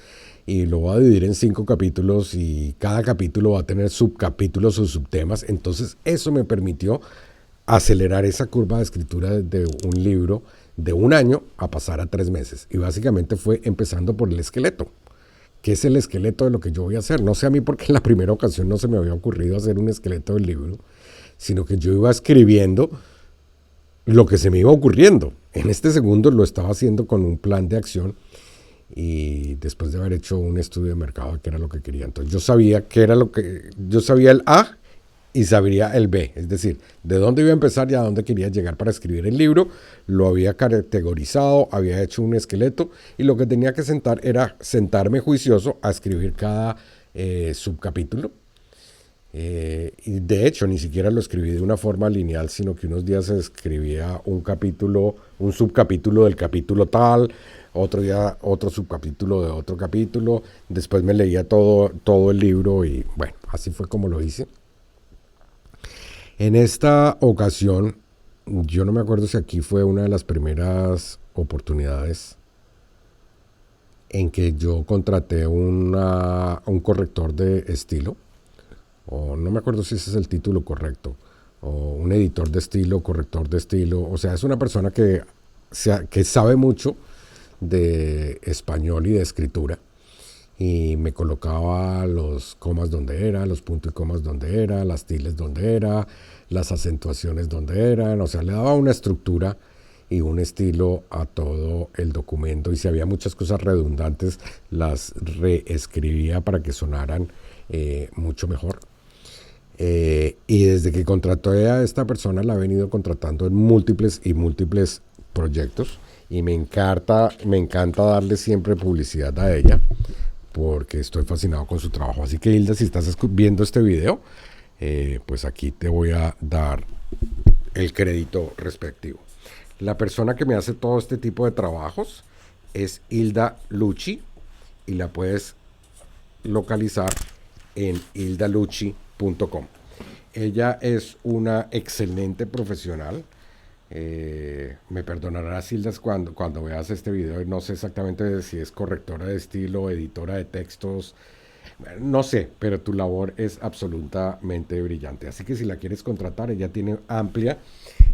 y lo voy a dividir en 5 capítulos, y cada capítulo va a tener subcapítulos o subtemas, entonces eso me permitió acelerar esa curva de escritura de un libro de un año a pasar a 3 meses. Y básicamente fue empezando por el esqueleto. ¿Qué es el esqueleto de lo que yo voy a hacer? No sé a mí porque en la primera ocasión no se me había ocurrido hacer un esqueleto del libro, sino que yo iba escribiendo lo que se me iba ocurriendo. En este segundo lo estaba haciendo con un plan de acción, y después de haber hecho un estudio de mercado, que era lo que quería. Entonces yo sabía yo sabía el A y sabría el B, es decir, de dónde iba a empezar y a dónde quería llegar para escribir el libro. Lo había categorizado, había hecho un esqueleto, y lo que tenía que era sentarme juicioso a escribir cada subcapítulo. Y de hecho ni siquiera lo escribí de una forma lineal, sino que unos días escribía un subcapítulo del capítulo tal, otro día otro subcapítulo de otro capítulo, después me leía todo el libro, y bueno, así fue como lo hice. En esta ocasión, yo no me acuerdo si aquí fue una de las primeras oportunidades, en que yo contraté un corrector de estilo, o no me acuerdo si ese es el título correcto, o un editor de estilo, corrector de estilo. O sea, es una persona que sabe mucho de español y de escritura, y me colocaba los comas donde era, los puntos y comas donde era, las tildes donde era, las acentuaciones donde eran. O sea, le daba una estructura y un estilo a todo el documento, y si había muchas cosas redundantes las reescribía para que sonaran mucho mejor. Y desde que contraté a esta persona la he venido contratando en múltiples proyectos, y me encanta darle siempre publicidad a ella porque estoy fascinado con su trabajo. Así que, Hilda, si estás viendo este video, pues aquí te voy a dar el crédito respectivo. La persona que me hace todo este tipo de trabajos es Hilda Lucci, y la puedes localizar en hildalucci.com. Ella es una excelente profesional. Me perdonarás, Hilda, cuando veas este video. No sé exactamente si es correctora de estilo, editora de textos, no sé, pero tu labor es absolutamente brillante. Así que si la quieres contratar, ella tiene amplia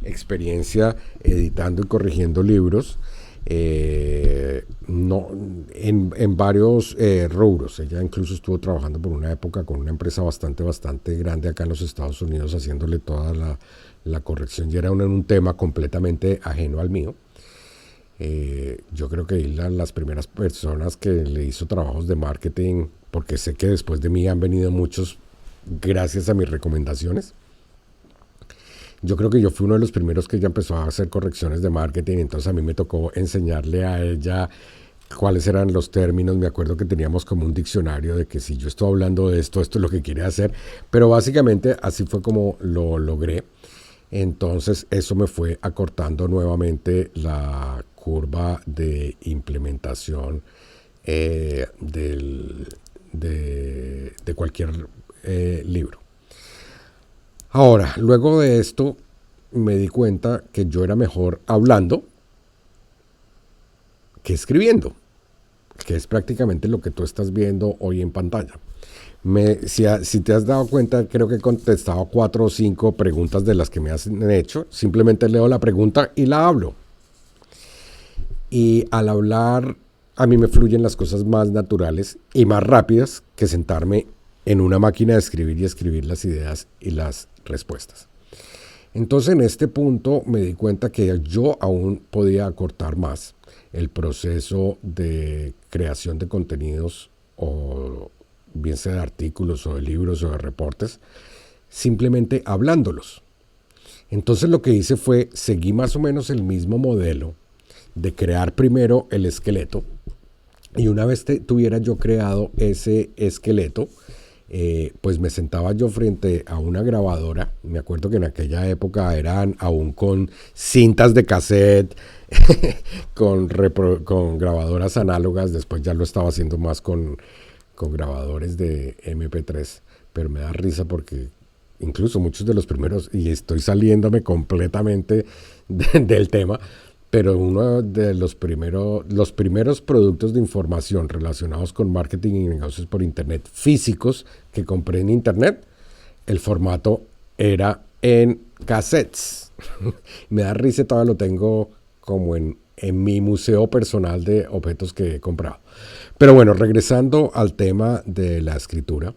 experiencia editando y corrigiendo libros, en varios rubros. Ella incluso estuvo trabajando por una época con una empresa bastante grande acá en los Estados Unidos, haciéndole toda la corrección, y era un tema completamente ajeno al mío. Yo creo que las primeras personas que le hizo trabajos de marketing, porque sé que después de mí han venido muchos gracias a mis recomendaciones. Yo creo que yo fui uno de los primeros que ya empezó a hacer correcciones de marketing, entonces a mí me tocó enseñarle a ella cuáles eran los términos. Me acuerdo que teníamos como un diccionario de que si yo estoy hablando de esto es lo que quiere hacer, pero básicamente así fue como lo logré. Entonces eso me fue acortando nuevamente la curva de implementación de cualquier libro. Ahora, luego de esto me di cuenta que yo era mejor hablando que escribiendo, que es prácticamente lo que tú estás viendo hoy en pantalla. Si te has dado cuenta, creo que he contestado 4 o 5 preguntas de las que me han hecho. Simplemente leo la pregunta y la hablo. Y al hablar, a mí me fluyen las cosas más naturales y más rápidas que sentarme en una máquina de escribir y escribir las ideas y las respuestas. Entonces, en este punto me di cuenta que yo aún podía acortar más el proceso de creación de contenidos, o bien sea de artículos o de libros o de reportes, simplemente hablándolos. Entonces lo que hice fue seguir más o menos el mismo modelo de crear primero el esqueleto, y una vez tuviera yo creado ese esqueleto, pues me sentaba yo frente a una grabadora. Me acuerdo que en aquella época eran aún con cintas de cassette, con grabadoras análogas. Después ya lo estaba haciendo más con grabadores de MP3, pero me da risa porque incluso muchos de los primeros, y estoy saliéndome completamente del tema, pero uno de los primeros productos de información relacionados con marketing y negocios por internet físicos que compré en internet, el formato era en cassettes. Me da risa, todavía lo tengo como en mi museo personal de objetos que he comprado. Pero bueno, regresando al tema de la escritura,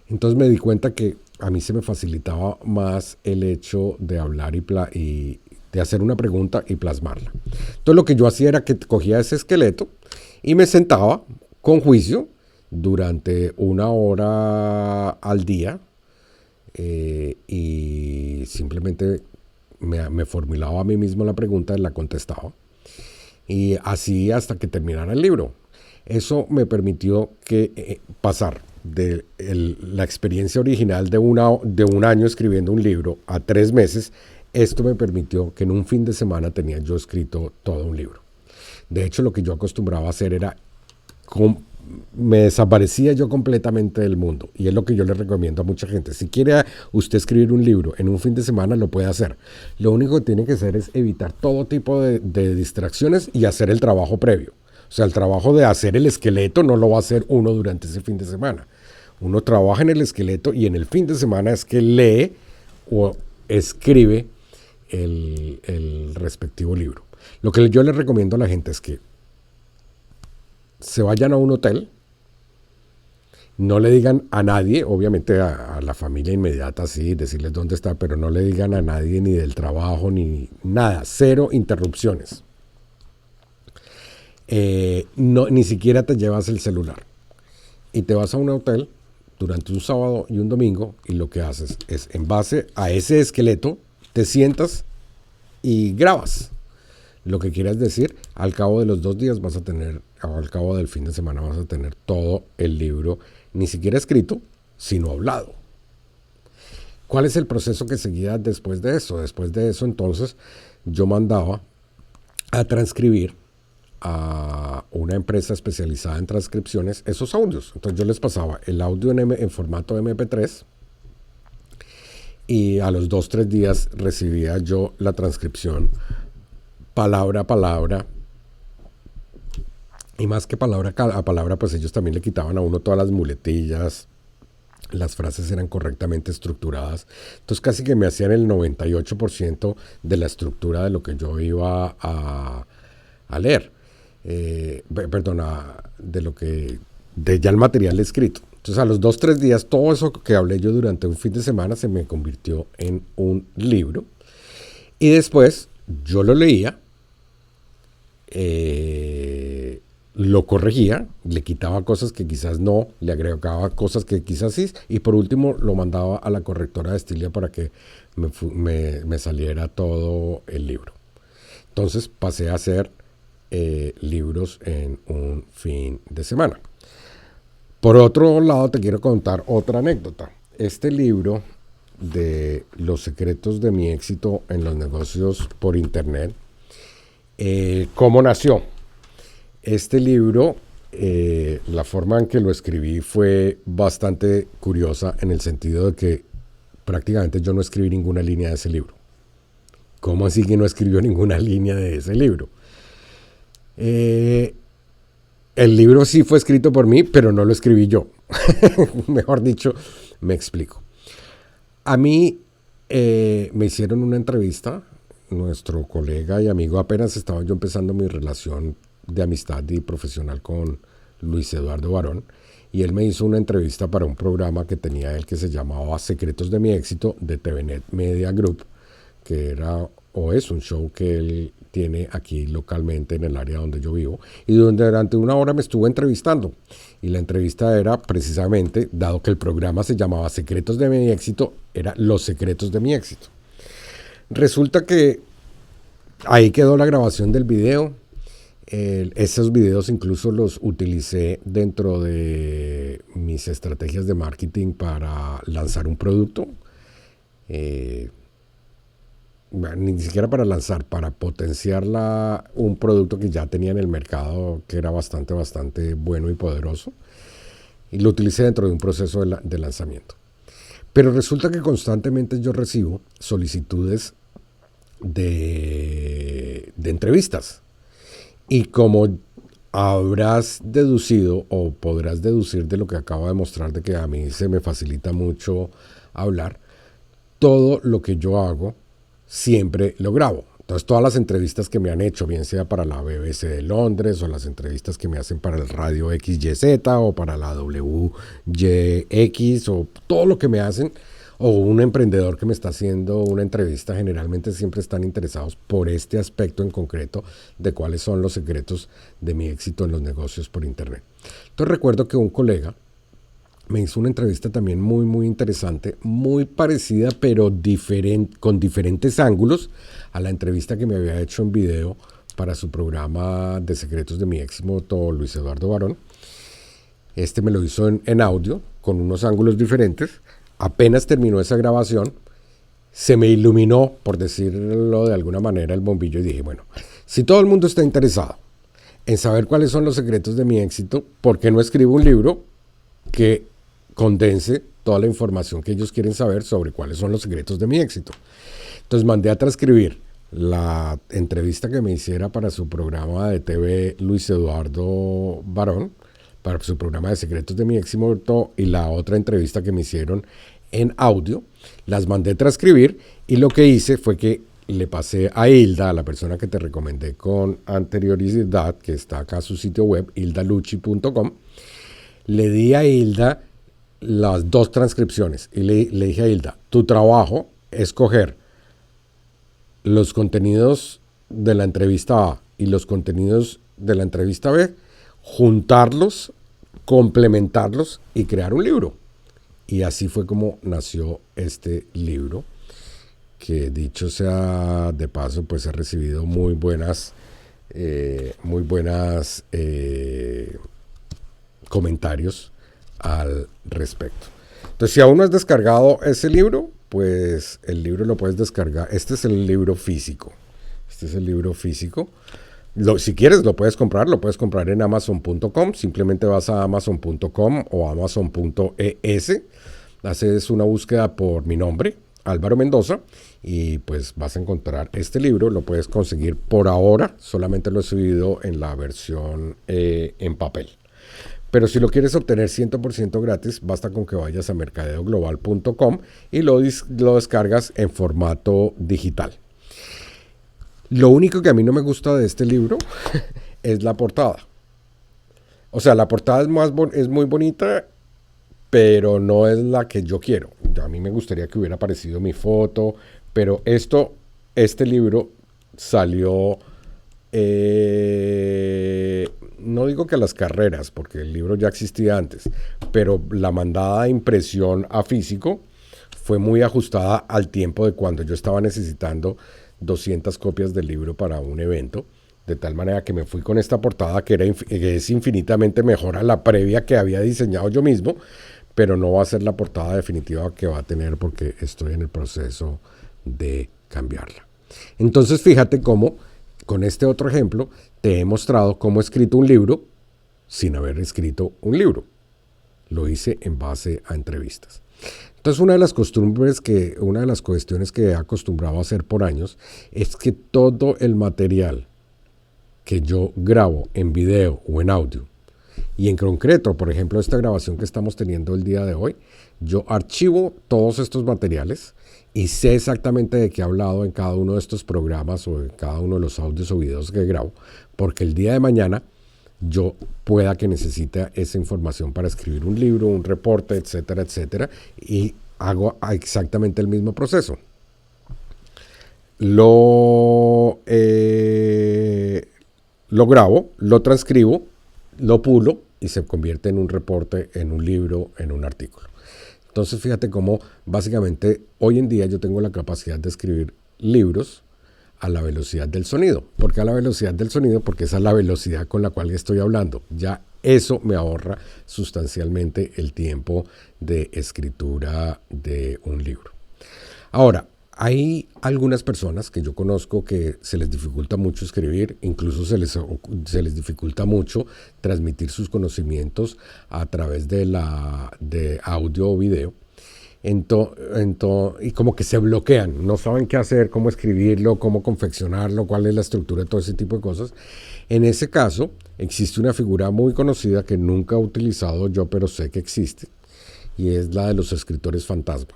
entonces me di cuenta que a mí se me facilitaba más el hecho de hablar y de hacer una pregunta y plasmarla. Entonces lo que yo hacía era que cogía ese esqueleto y me sentaba con juicio durante 1 hora al día, y simplemente me formulaba a mí mismo la pregunta y la contestaba. Y así hasta que terminara el libro. Eso me permitió pasar de la experiencia original de un año escribiendo un libro a 3 meses. Esto me permitió que en un fin de semana tenía yo escrito todo un libro. De hecho, lo que yo acostumbraba a hacer era, me desaparecía yo completamente del mundo. Y es lo que yo le recomiendo a mucha gente. Si quiere usted escribir un libro en un fin de semana, lo puede hacer. Lo único que tiene que hacer es evitar todo tipo de distracciones y hacer el trabajo previo. O sea, el trabajo de hacer el esqueleto no lo va a hacer uno durante ese fin de semana. Uno trabaja en el esqueleto y en el fin de semana es que lee o escribe el respectivo libro. Lo que yo les recomiendo a la gente es que se vayan a un hotel, no le digan a nadie, obviamente a la familia inmediata, sí, decirles dónde está, pero no le digan a nadie ni del trabajo ni nada, cero interrupciones. Ni siquiera te llevas el celular y te vas a un hotel durante un sábado y un domingo y lo que haces es, en base a ese esqueleto, te sientas y grabas lo que quieras decir. Al cabo de los 2 días vas a tener, o al cabo del fin de semana vas a tener todo el libro, ni siquiera escrito, sino hablado. ¿Cuál es el proceso que seguía después de eso? Después de eso, entonces, yo mandaba a transcribir a una empresa especializada en transcripciones esos audios. Entonces yo les pasaba el audio en formato MP3 y a los 2-3 días recibía yo la transcripción palabra a palabra. Y más que palabra a palabra, pues ellos también le quitaban a uno todas las muletillas, las frases eran correctamente estructuradas. Entonces casi que me hacían el 98% de la estructura de lo que yo iba a leer. De ya el material escrito. Entonces a los 2-3 días todo eso que hablé yo durante un fin de semana se me convirtió en un libro y después yo lo leía, lo corregía, le quitaba cosas que quizás no, le agregaba cosas que quizás sí, y por último lo mandaba a la correctora de Estilia para que me saliera todo el libro. Entonces pasé a hacer libros en un fin de semana. Por otro lado, te quiero contar otra anécdota. Este libro de Los secretos de mi éxito en los negocios por internet, ¿cómo nació? Este libro, la forma en que lo escribí fue bastante curiosa en el sentido de que prácticamente yo no escribí ninguna línea de ese libro. ¿Cómo así que no escribió ninguna línea de ese libro? El libro sí fue escrito por mí, pero no lo escribí yo. Mejor dicho, me explico. A mí me hicieron una entrevista, nuestro colega y amigo, apenas estaba yo empezando mi relación de amistad y profesional con Luis Eduardo Barón, y él me hizo una entrevista para un programa que tenía él que se llamaba Secretos de mi éxito de TVNet Media Group, que era o es un show que él tiene aquí localmente en el área donde yo vivo, y donde durante 1 hora me estuvo entrevistando. Y la entrevista era precisamente, dado que el programa se llamaba Secretos de mi éxito, era Los secretos de mi éxito. Resulta que ahí quedó la grabación del video. Esos videos incluso los utilicé dentro de mis estrategias de marketing para lanzar un producto. Ni siquiera para lanzar, para potenciar un producto que ya tenía en el mercado, que era bastante bueno y poderoso, y lo utilicé dentro de un proceso de lanzamiento. Pero resulta que constantemente yo recibo solicitudes de entrevistas, y como habrás deducido o podrás deducir de lo que acabo de mostrar, de que a mí se me facilita mucho hablar, todo lo que yo hago siempre lo grabo. Entonces todas las entrevistas que me han hecho, bien sea para la BBC de Londres o las entrevistas que me hacen para el radio XYZ o para la WYX o todo lo que me hacen, o un emprendedor que me está haciendo una entrevista, generalmente siempre están interesados por este aspecto en concreto de cuáles son los secretos de mi éxito en los negocios por internet. Entonces recuerdo que un colega me hizo una entrevista también muy interesante, muy parecida pero con diferentes ángulos a la entrevista que me había hecho en video para su programa de secretos de mi éxito, Luis Eduardo Barón. Este me lo hizo en audio con unos ángulos diferentes. Apenas terminó esa grabación, se me iluminó, por decirlo de alguna manera, el bombillo y dije, bueno, si todo el mundo está interesado en saber cuáles son los secretos de mi éxito, ¿por qué no escribo un libro que condense toda la información que ellos quieren saber sobre cuáles son los secretos de mi éxito? Entonces mandé a transcribir la entrevista que me hiciera para su programa de TV Luis Eduardo Barón, para su programa de Secretos de mi Exmuerto, y la otra entrevista que me hicieron en audio, las mandé transcribir, y lo que hice fue que le pasé a Hilda, a la persona que te recomendé con anterioridad, que está acá su sitio web, hildalucci.com, le di a Hilda las 2 transcripciones y le dije a Hilda, tu trabajo es coger los contenidos de la entrevista A y los contenidos de la entrevista B, juntarlos, complementarlos y crear un libro. Y así fue como nació este libro, que dicho sea de paso, pues he recibido muy buenas comentarios al respecto. Entonces, si aún no has descargado ese libro, pues el libro lo puedes descargar. Este es el libro físico. Si quieres lo puedes comprar en amazon.com. Simplemente vas a amazon.com o amazon.es, haces una búsqueda por mi nombre, Álvaro Mendoza, y pues vas a encontrar este libro. Lo puedes conseguir por ahora, solamente lo he subido en la versión en papel. Pero si lo quieres obtener 100% gratis, basta con que vayas a mercadeoglobal.com y lo descargas en formato digital. Lo único que a mí no me gusta de este libro es la portada. O sea, la portada es muy bonita, pero no es la que yo quiero. A mí me gustaría que hubiera aparecido mi foto, pero este libro salió, no digo que a las carreras, porque el libro ya existía antes, pero la mandada de impresión a físico fue muy ajustada al tiempo de cuando yo estaba necesitando 200 copias del libro para un evento, de tal manera que me fui con esta portada que es infinitamente mejor a la previa que había diseñado yo mismo, pero no va a ser la portada definitiva que va a tener porque estoy en el proceso de cambiarla. Entonces fíjate cómo con este otro ejemplo te he mostrado cómo he escrito un libro sin haber escrito un libro. Lo hice en base a entrevistas. Entonces una de las cuestiones que he acostumbrado a hacer por años es que todo el material que yo grabo en video o en audio, y en concreto, por ejemplo, esta grabación que estamos teniendo el día de hoy, yo archivo todos estos materiales y sé exactamente de qué he hablado en cada uno de estos programas o en cada uno de los audios o videos que grabo, porque el día de mañana yo pueda que necesite esa información para escribir un libro, un reporte, etcétera, etcétera, y hago exactamente el mismo proceso. Lo grabo, lo transcribo, lo pulo y se convierte en un reporte, en un libro, en un artículo. Entonces fíjate cómo básicamente hoy en día yo tengo la capacidad de escribir libros a la velocidad del sonido. ¿Por qué a la velocidad del sonido? Porque esa es la velocidad con la cual estoy hablando. Ya eso me ahorra sustancialmente el tiempo de escritura de un libro. Ahora, hay algunas personas que yo conozco que se les dificulta mucho escribir, incluso se les dificulta mucho transmitir sus conocimientos a través de audio o video. Y como que se bloquean, no saben qué hacer, cómo escribirlo, cómo confeccionarlo, cuál es la estructura, todo ese tipo de cosas. En ese caso, existe una figura muy conocida que nunca he utilizado yo, pero sé que existe, y es la de los escritores fantasma.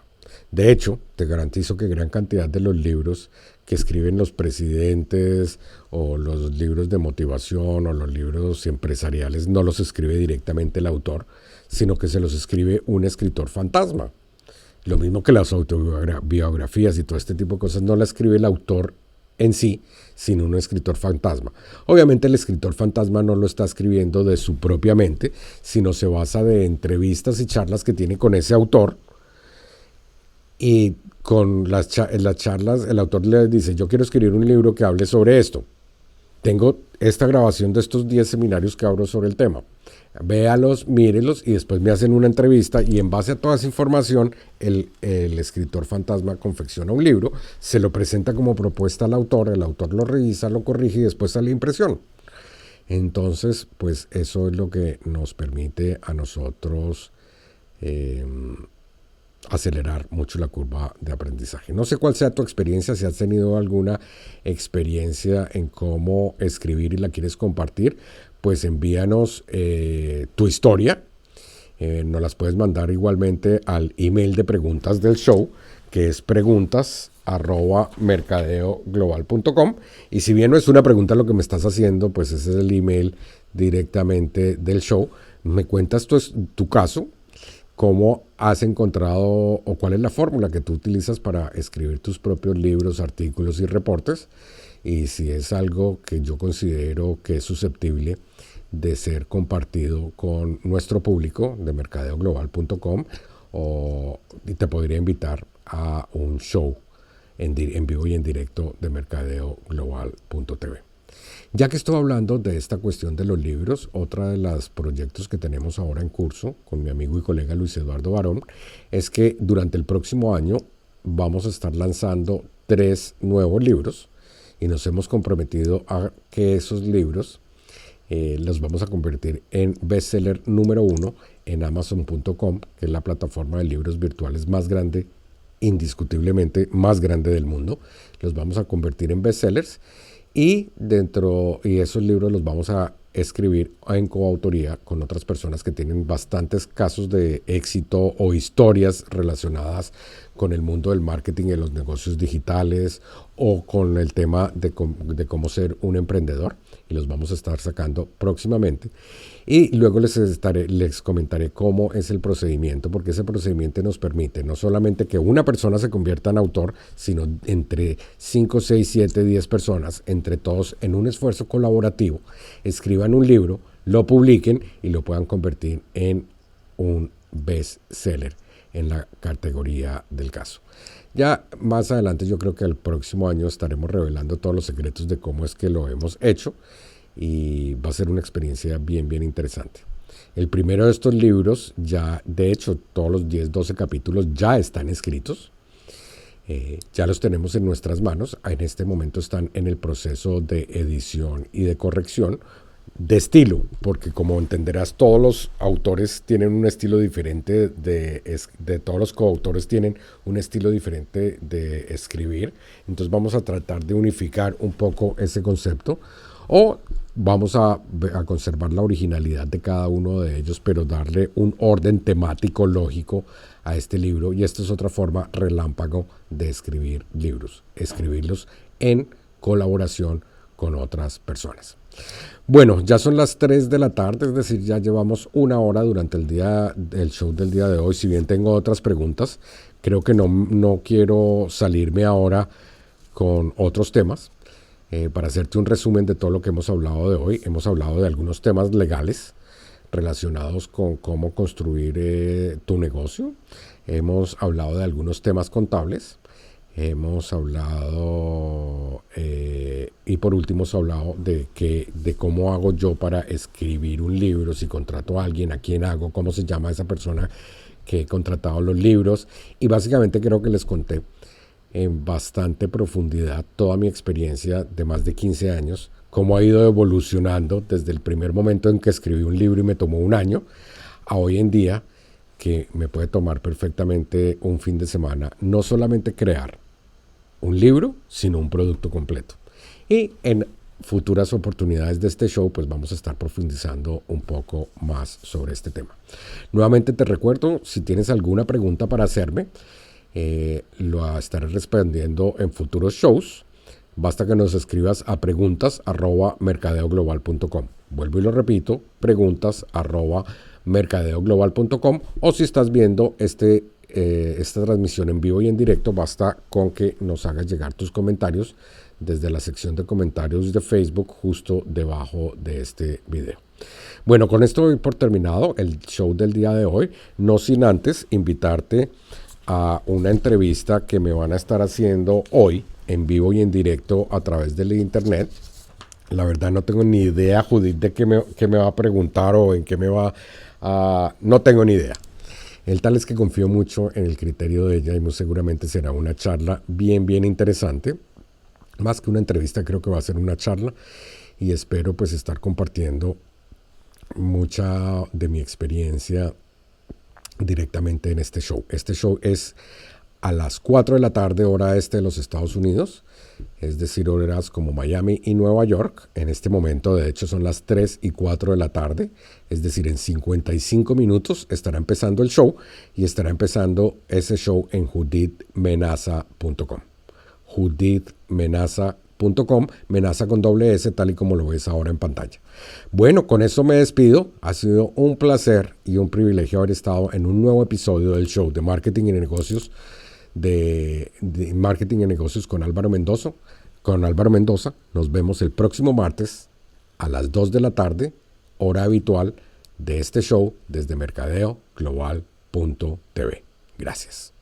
De hecho, te garantizo que gran cantidad de los libros que escriben los presidentes o los libros de motivación o los libros empresariales no los escribe directamente el autor, sino que se los escribe un escritor fantasma. Lo mismo que las autobiografías y todo este tipo de cosas no la escribe el autor en sí, sino un escritor fantasma. Obviamente el escritor fantasma no lo está escribiendo de su propia mente, sino se basa de entrevistas y charlas que tiene con ese autor. Y con las charlas el autor le dice, yo quiero escribir un libro que hable sobre esto. Tengo esta grabación de estos 10 seminarios que hablo sobre el tema. Véalos, mírelos y después me hacen una entrevista y en base a toda esa información el escritor fantasma confecciona un libro, se lo presenta como propuesta al autor, el autor lo revisa, lo corrige y después sale impresión. Entonces, pues eso es lo que nos permite a nosotros acelerar mucho la curva de aprendizaje. No sé cuál sea tu experiencia, si has tenido alguna experiencia en cómo escribir y la quieres compartir, pues envíanos tu historia. Nos las puedes mandar igualmente al email de preguntas del show, que es preguntas@mercadeoglobal.com. Y si bien no es una pregunta lo que me estás haciendo, pues ese es el email directamente del show. Me cuentas tu caso, cómo has encontrado o cuál es la fórmula que tú utilizas para escribir tus propios libros, artículos y reportes, y si es algo que yo considero que es susceptible de ser compartido con nuestro público de mercadeoglobal.com, y te podría invitar a un show en vivo y en directo de mercadeoglobal.tv. Ya que estoy hablando de esta cuestión de los libros, otra de los proyectos que tenemos ahora en curso con mi amigo y colega Luis Eduardo Barón es que durante el próximo año vamos a estar lanzando 3 nuevos libros y nos hemos comprometido a que esos libros los vamos a convertir en bestseller número 1 en Amazon.com, que es la plataforma de libros virtuales más grande, indiscutiblemente más grande del mundo. Los vamos a convertir en bestsellers y esos libros los vamos a escribir en coautoría con otras personas que tienen bastantes casos de éxito o historias relacionadas con el mundo del marketing y los negocios digitales o con el tema de cómo ser un emprendedor, y los vamos a estar sacando próximamente. Y luego les comentaré cómo es el procedimiento, porque ese procedimiento nos permite no solamente que una persona se convierta en autor, sino entre 5, 6, 7, 10 personas, entre todos en un esfuerzo colaborativo, escriban un libro, lo publiquen y lo puedan convertir en un bestseller en la categoría del caso. Ya más adelante, yo creo que el próximo año estaremos revelando todos los secretos de cómo es que lo hemos hecho, y va a ser una experiencia bien, bien interesante. El primero de estos libros, ya de hecho todos los 10, 12 capítulos ya están escritos, ya los tenemos en nuestras manos. En este momento están en el proceso de edición y de corrección de estilo, porque como entenderás, todos los autores tienen un estilo diferente todos los coautores tienen un estilo diferente de escribir. Entonces vamos a tratar de unificar un poco ese concepto, o vamos a conservar la originalidad de cada uno de ellos, pero darle un orden temático lógico a este libro. Y esta es otra forma relámpago de escribir libros, escribirlos en colaboración con otras personas. Bueno, ya son las 3 de la tarde, es decir, ya llevamos una hora durante el show del día de hoy. Si bien tengo otras preguntas, creo que no quiero salirme ahora con otros temas. Para hacerte un resumen de todo lo que hemos hablado de hoy, hemos hablado de algunos temas legales relacionados con cómo construir tu negocio. Hemos hablado de algunos temas contables. Hemos hablado, y por último hemos hablado de cómo hago yo para escribir un libro, si contrato a alguien, a quién hago, cómo se llama esa persona que he contratado los libros. Y básicamente creo que les conté en bastante profundidad toda mi experiencia de más de 15 años, cómo ha ido evolucionando desde el primer momento en que escribí un libro y me tomó un año, a hoy en día que me puede tomar perfectamente un fin de semana, no solamente crear un libro, sino un producto completo. Y en futuras oportunidades de este show, pues vamos a estar profundizando un poco más sobre este tema. Nuevamente te recuerdo, si tienes alguna pregunta para hacerme, lo estaré respondiendo en futuros shows. Basta que nos escribas a preguntas@mercadeoglobal.com. Vuelvo y lo repito, preguntas@mercadeoglobal.com, o si estás viendo esta transmisión en vivo y en directo, basta con que nos hagas llegar tus comentarios desde la sección de comentarios de Facebook justo debajo de este video. Bueno, con esto doy por terminado el show del día de hoy, no sin antes invitarte a una entrevista que me van a estar haciendo hoy en vivo y en directo a través del internet. La verdad no tengo ni idea, Judith, de qué me va a preguntar o en qué me va a... No tengo ni idea. El tal es que confío mucho en el criterio de ella y muy seguramente será una charla bien, bien interesante. Más que una entrevista, creo que va a ser una charla, y espero pues estar compartiendo mucha de mi experiencia directamente en este show. Este show es a las 4 de la tarde, hora este de los Estados Unidos, es decir, horas como Miami y Nueva York. En este momento, de hecho, son las 3 y 4 de la tarde, es decir, en 55 minutos estará empezando el show, y estará empezando ese show en judithmenaza.com. judithmenaza.com, Menaza con doble S, tal y como lo ves ahora en pantalla. Bueno, con eso me despido. Ha sido un placer y un privilegio haber estado en un nuevo episodio del show de Marketing y Negocios, de Marketing y Negocios con Álvaro Mendoza. Nos vemos el próximo martes a las 2 de la tarde, hora habitual de este show, desde mercadeoglobal.tv. Gracias.